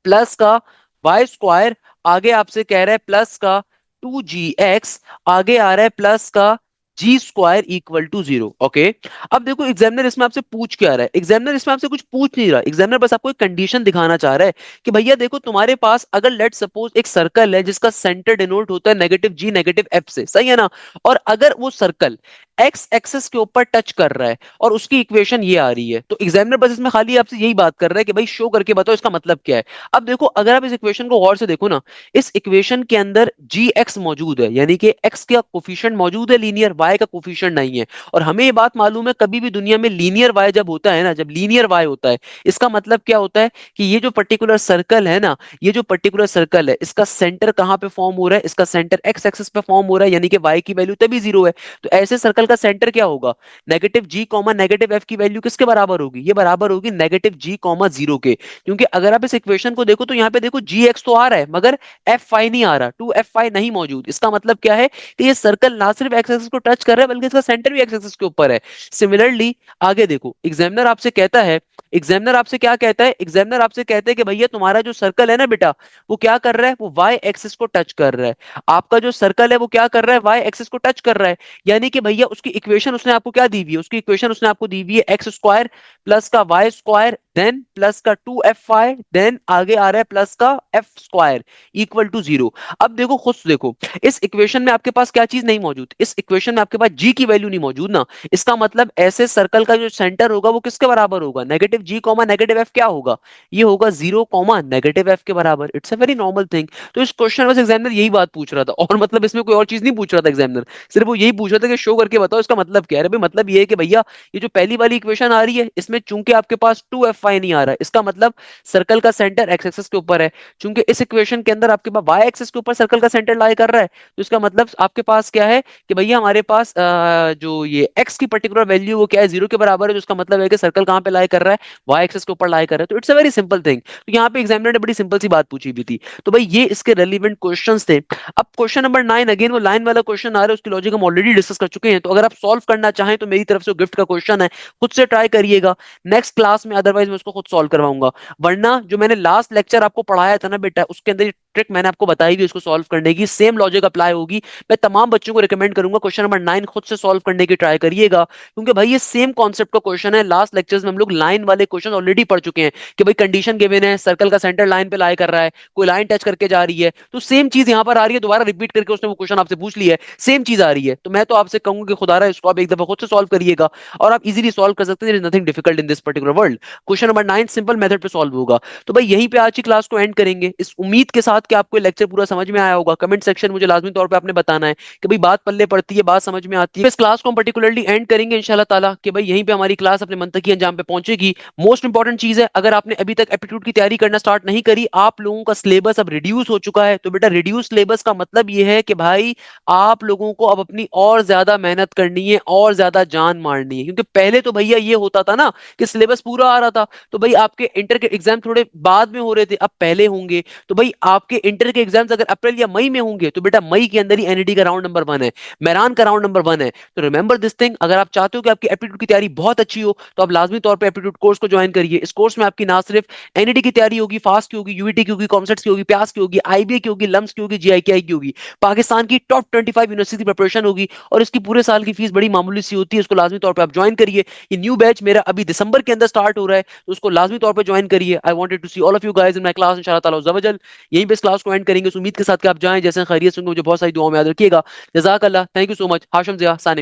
प्लस का वाई स्क्वायर, आगे आपसे कह रहा है प्लस का 2gx, आगे आ रहा है प्लस का जी स्क्वायर इक्वल टू 0। ओके, अब देखो एग्जामिनर इसमें आपसे पूछ क्या रहा है। एग्जामिनर इसमें आपसे कुछ पूछ नहीं रहा, एग्जामिनर बस आपको एक कंडीशन दिखाना चाह रहा है कि भैया देखो तुम्हारे पास अगर लेट सपोज एक सर्कल है जिसका सेंटर डिनोट होता है नेगेटिव जी नेगेटिव एफ से, सही है ना, और अगर वो सर्कल एक्स एक्सेस के ऊपर टच कर रहा है और उसकी इक्वेशन ये आ रही है, तो एग्जामिनर बस इसमें खाली आपसे यही बात कर रहा है कि भाई शो करके बताओ इसका मतलब क्या है। अब देखो अगर आप इस इक्वेशन को गौर से देखो ना, इस इक्वेशन के अंदर जी एक्स मौजूद है, यानी कि एक्स का कोफिशिएंट मौजूद है लीनियर, वाई का कोफिशिएंट नहीं है। और हमें ये बात मालूम है कभी भी दुनिया में लीनियर वाई जब होता है ना, जब लीनियर वाई होता है, इसका मतलब क्या होता है कि ये जो पर्टिकुलर सर्कल है ना, ये जो पर्टिकुलर सर्कल है इसका सेंटर कहां पे फॉर्म हो रहा है, इसका सेंटर एक्स एक्सिस पे फॉर्म हो रहा है, यानी कि वाई की वैल्यू तभी जीरो है। तो ऐसे सर्कल का सेंटर क्या होगा, negative G comma negative F की वैल्यू किसके बराबर होगी, ये बराबर होगी नेगेटिव जी कॉमा जीरो के। क्योंकि अगर आप इस इक्वेशन को देखो तो यहाँ पे देखो जी एक्स तो आ रहा है मगर एफ फाई नहीं आ रहा, टू एफ फाई नहीं मौजूद। इसका मतलब क्या है कि ये सर्कल ना सिर्फ एक्स एक्सिस को टच कर रहा है बल्कि इसका सेंटर भी एक्स एक्सिस के ऊपर है। सिमिलरली आगे देखो एग्जामिनर आपसे कहता है, एग्जामिनर आपसे क्या कहता है, एग्जामिनर आपसे कहते हैं कि भैया तुम्हारा जो सर्कल है ना बेटा, वो क्या कर रहा है, वो वाई एक्सिस को टच कर रहा है। आपका जो सर्कल है वो क्या कर रहा है, वाई एक्सिस को टच कर रहा है। यानी कि भैया उसकी इक्वेशन उसने आपको क्या दी हुई है, उसकी इक्वेशन उसने आपको दी हुई है एक्स स्क्वायर प्लस का वाई स्क्वायर देन प्लस का टू एफ वाई देन आगे आ रहा है प्लस का F square equal to zero. अब देखो खुद से देखो, इस इक्वेशन में आपके पास क्या चीज नहीं मौजूद, इस इक्वेशन में आपके पास जी की वैल्यू नहीं मौजूद ना। इसका मतलब ऐसे सर्कल का जो सेंटर होगा वो किसके बराबर होगा, negative G comma negative F क्या होगा, ये होगा जीरो कॉमा नेगेटिव एफ के बराबर। It's a very normal thing. तो इस क्वेश्चन में एग्जामिनर यही बात पूछ रहा था, और मतलब इसमें कोई और चीज नहीं पूछ रहा था एग्जामिनर, सिर्फ वो यही पूछ रहा था कि शो करके बताओ इसका मतलब क्या है। अरे भाई मतलब ये है कि भैया ये जो पहली वाली इक्वेशन आ रही है इसमें चूंकि आपके पास टू एफ वाई नहीं आ रहा है, इसका मतलब सर्कल का सेंटर एक्स एक्सिस के ऊपर है। चूंकि इस इक्वेशन के अंदर आपके पास वाई एक्सिस के ऊपर सर्कल का सेंटर लाई कर रहा है, तो इसका मतलब आपके पास क्या है कि भैया हमारे पास जो ये एक्स की पर्टिकुलर वैल्यू वो क्या है, जीरो के बराबर है। तो इसका मतलब है कि सर्कल कहां पे लाई कर रहा है, वाई एक्सिस के ऊपर लाई कर रहा है। तो it's a very simple thing. तो यहाँ पे एग्जामिनर ने बड़ी सिंपल सी बात पूछी भी थी। तो भाई ये इसके रेलिवेंट क्वेश्चंस थे। अब क्वेश्चन नंबर 9 अगेन वो लाइन वाला क्वेश्चन आ रहा है, उसकी लॉजिक हम ऑलरेडी डिस्कस कर चुके हैं। तो अगर आप सॉल्व करना चाहें तो मेरी तरफ से गिफ्ट का क्वेश्चन है, खुद से ट्राई करिएगा नेक्स्ट क्लास में, अदरवाइज मैं उसको खुद सॉल्व करवाऊंगा। वरना जो मैंने लास्ट लेक्चर आपको पढ़ाया था ना बेटा, उसके अंदर ट्रिक मैंने आपको बताई थी उसको सॉल्व करने की, सेम लॉजिक अप्लाई होगी। मैं तमाम बच्चों को रिकमेंड करूंगा क्वेश्चन नंबर 9 खुद से सॉल्व करने की ट्राई करिएगा, क्योंकि भाई ये सेम कॉन्सेप्ट का क्वेश्चन है। लास्ट लेक्चर्स में हम लोग लाइन वाले क्वेश्चन ऑलरेडी पढ़ चुके हैं कि भाई कंडीशन गिवन है, सर्कल का सेंटर लाइन पे लाई कर रहा है, कोई लाइन टच करके जा रही है, तो सेम चीज यहां पर आ रही है, दोबारा रिपीट करके उसने वो क्वेश्चन आपसे पूछ लिया है, सेम चीज आ रही है। तो मैं तो आपसे कहूंगा कि खुदा रहा इसको आप एक दफा खुद से सॉल्व करिएगा, और आप इजीली सॉल्व कर सकते हैं। Nothing difficult in this particular world. Question number 9 simple method पे सॉल्व होगा। तो भाई यहीं पे आज की क्लास को एंड करेंगे, इस उम्मीद के साथ कि आपको लेक्चर पूरा समझ में आया होगा। कमेंट सेक्शन मुझे लाजमी तौर पे आपने बताना है कि भाई बात पल्ले पड़ती है, बात समझ में आती है। इस क्लास को हम पर्टिकुलरली एंड करेंगे इंशाल्लाह ताला कि भाई यहीं पे हमारी क्लास अपने मंतकी अंजाम पे पहुंचेगी। मोस्ट इंपॉर्टेंट चीज है, अगर आपने अभी तक एप्टीट्यूड की तैयारी करना स्टार्ट नहीं करी, आप लोगों का सिलेबस अब रिड्यूस हो चुका है। तो बेटा रिड्यूस सिलेबस का मतलब ये है कि भाई आप लोगों को अब अपनी और ज्यादा मेहनत करनी है और ज्यादा जान मारनी है। क्योंकि पहले तो भैया ये होता था ना कि सिलेबस पूरा आ रहा था, तो भाई आपके इंटर के एग्जाम थोड़े बाद में हो रहे थे, अब पहले होंगे। तो भाई आपके इंटर के एग्जाम्स अगर अप्रैल या मई में होंगे तो बेटा मई के अंदर ही एनईटी का राउंड नंबर 1 है, मेरान का राउंड नंबर 1 है। तो रिमेंबर दिस थिंग, अगर आप चाहते हो कि आपकी एप्टीट्यूड की तैयारी बहुत अच्छी हो तो आप लाजमी तौर पर एप्टीट्यूड कोर्स को ज्वाइन करिए। इस कोर्स में आपकी ना सिर्फ एनईटी की तैयारी होगी, फास्ट की होगी, यूईटी की होगी, कॉमसेट्स की होगी, प्यास की होगी, आईबीए की होगी, लम्स की होगी, जीआईकेआई की होगी, पाकिस्तान की टॉप 25 यूनिवर्सिटी की प्रिपरेशन होगी। और इसकी पूरे साल की फीस बड़ी मामूली सी होती है, इसको लाजमी तौर पर आप ज्वाइन करिए। ये न्यू बैच मेरा अभी दिसंबर के अंदर स्टार्ट हो रहा है, तो उसको लाजमी तौर पर ज्वाइन करिए। I wanted to see all of you guys in my class इंशाल्लाह ताला अज़्ज़ा यहीं पे इस क्लास को एंड करेंगे, उस उम्मीद के साथ कि आप जाएं, जैसे खैरियत से मुझे बहुत सारी दुआओं में याद रखिएगा। जज़ाक अल्लाह, thank you so much. Hashim Zia Sanik.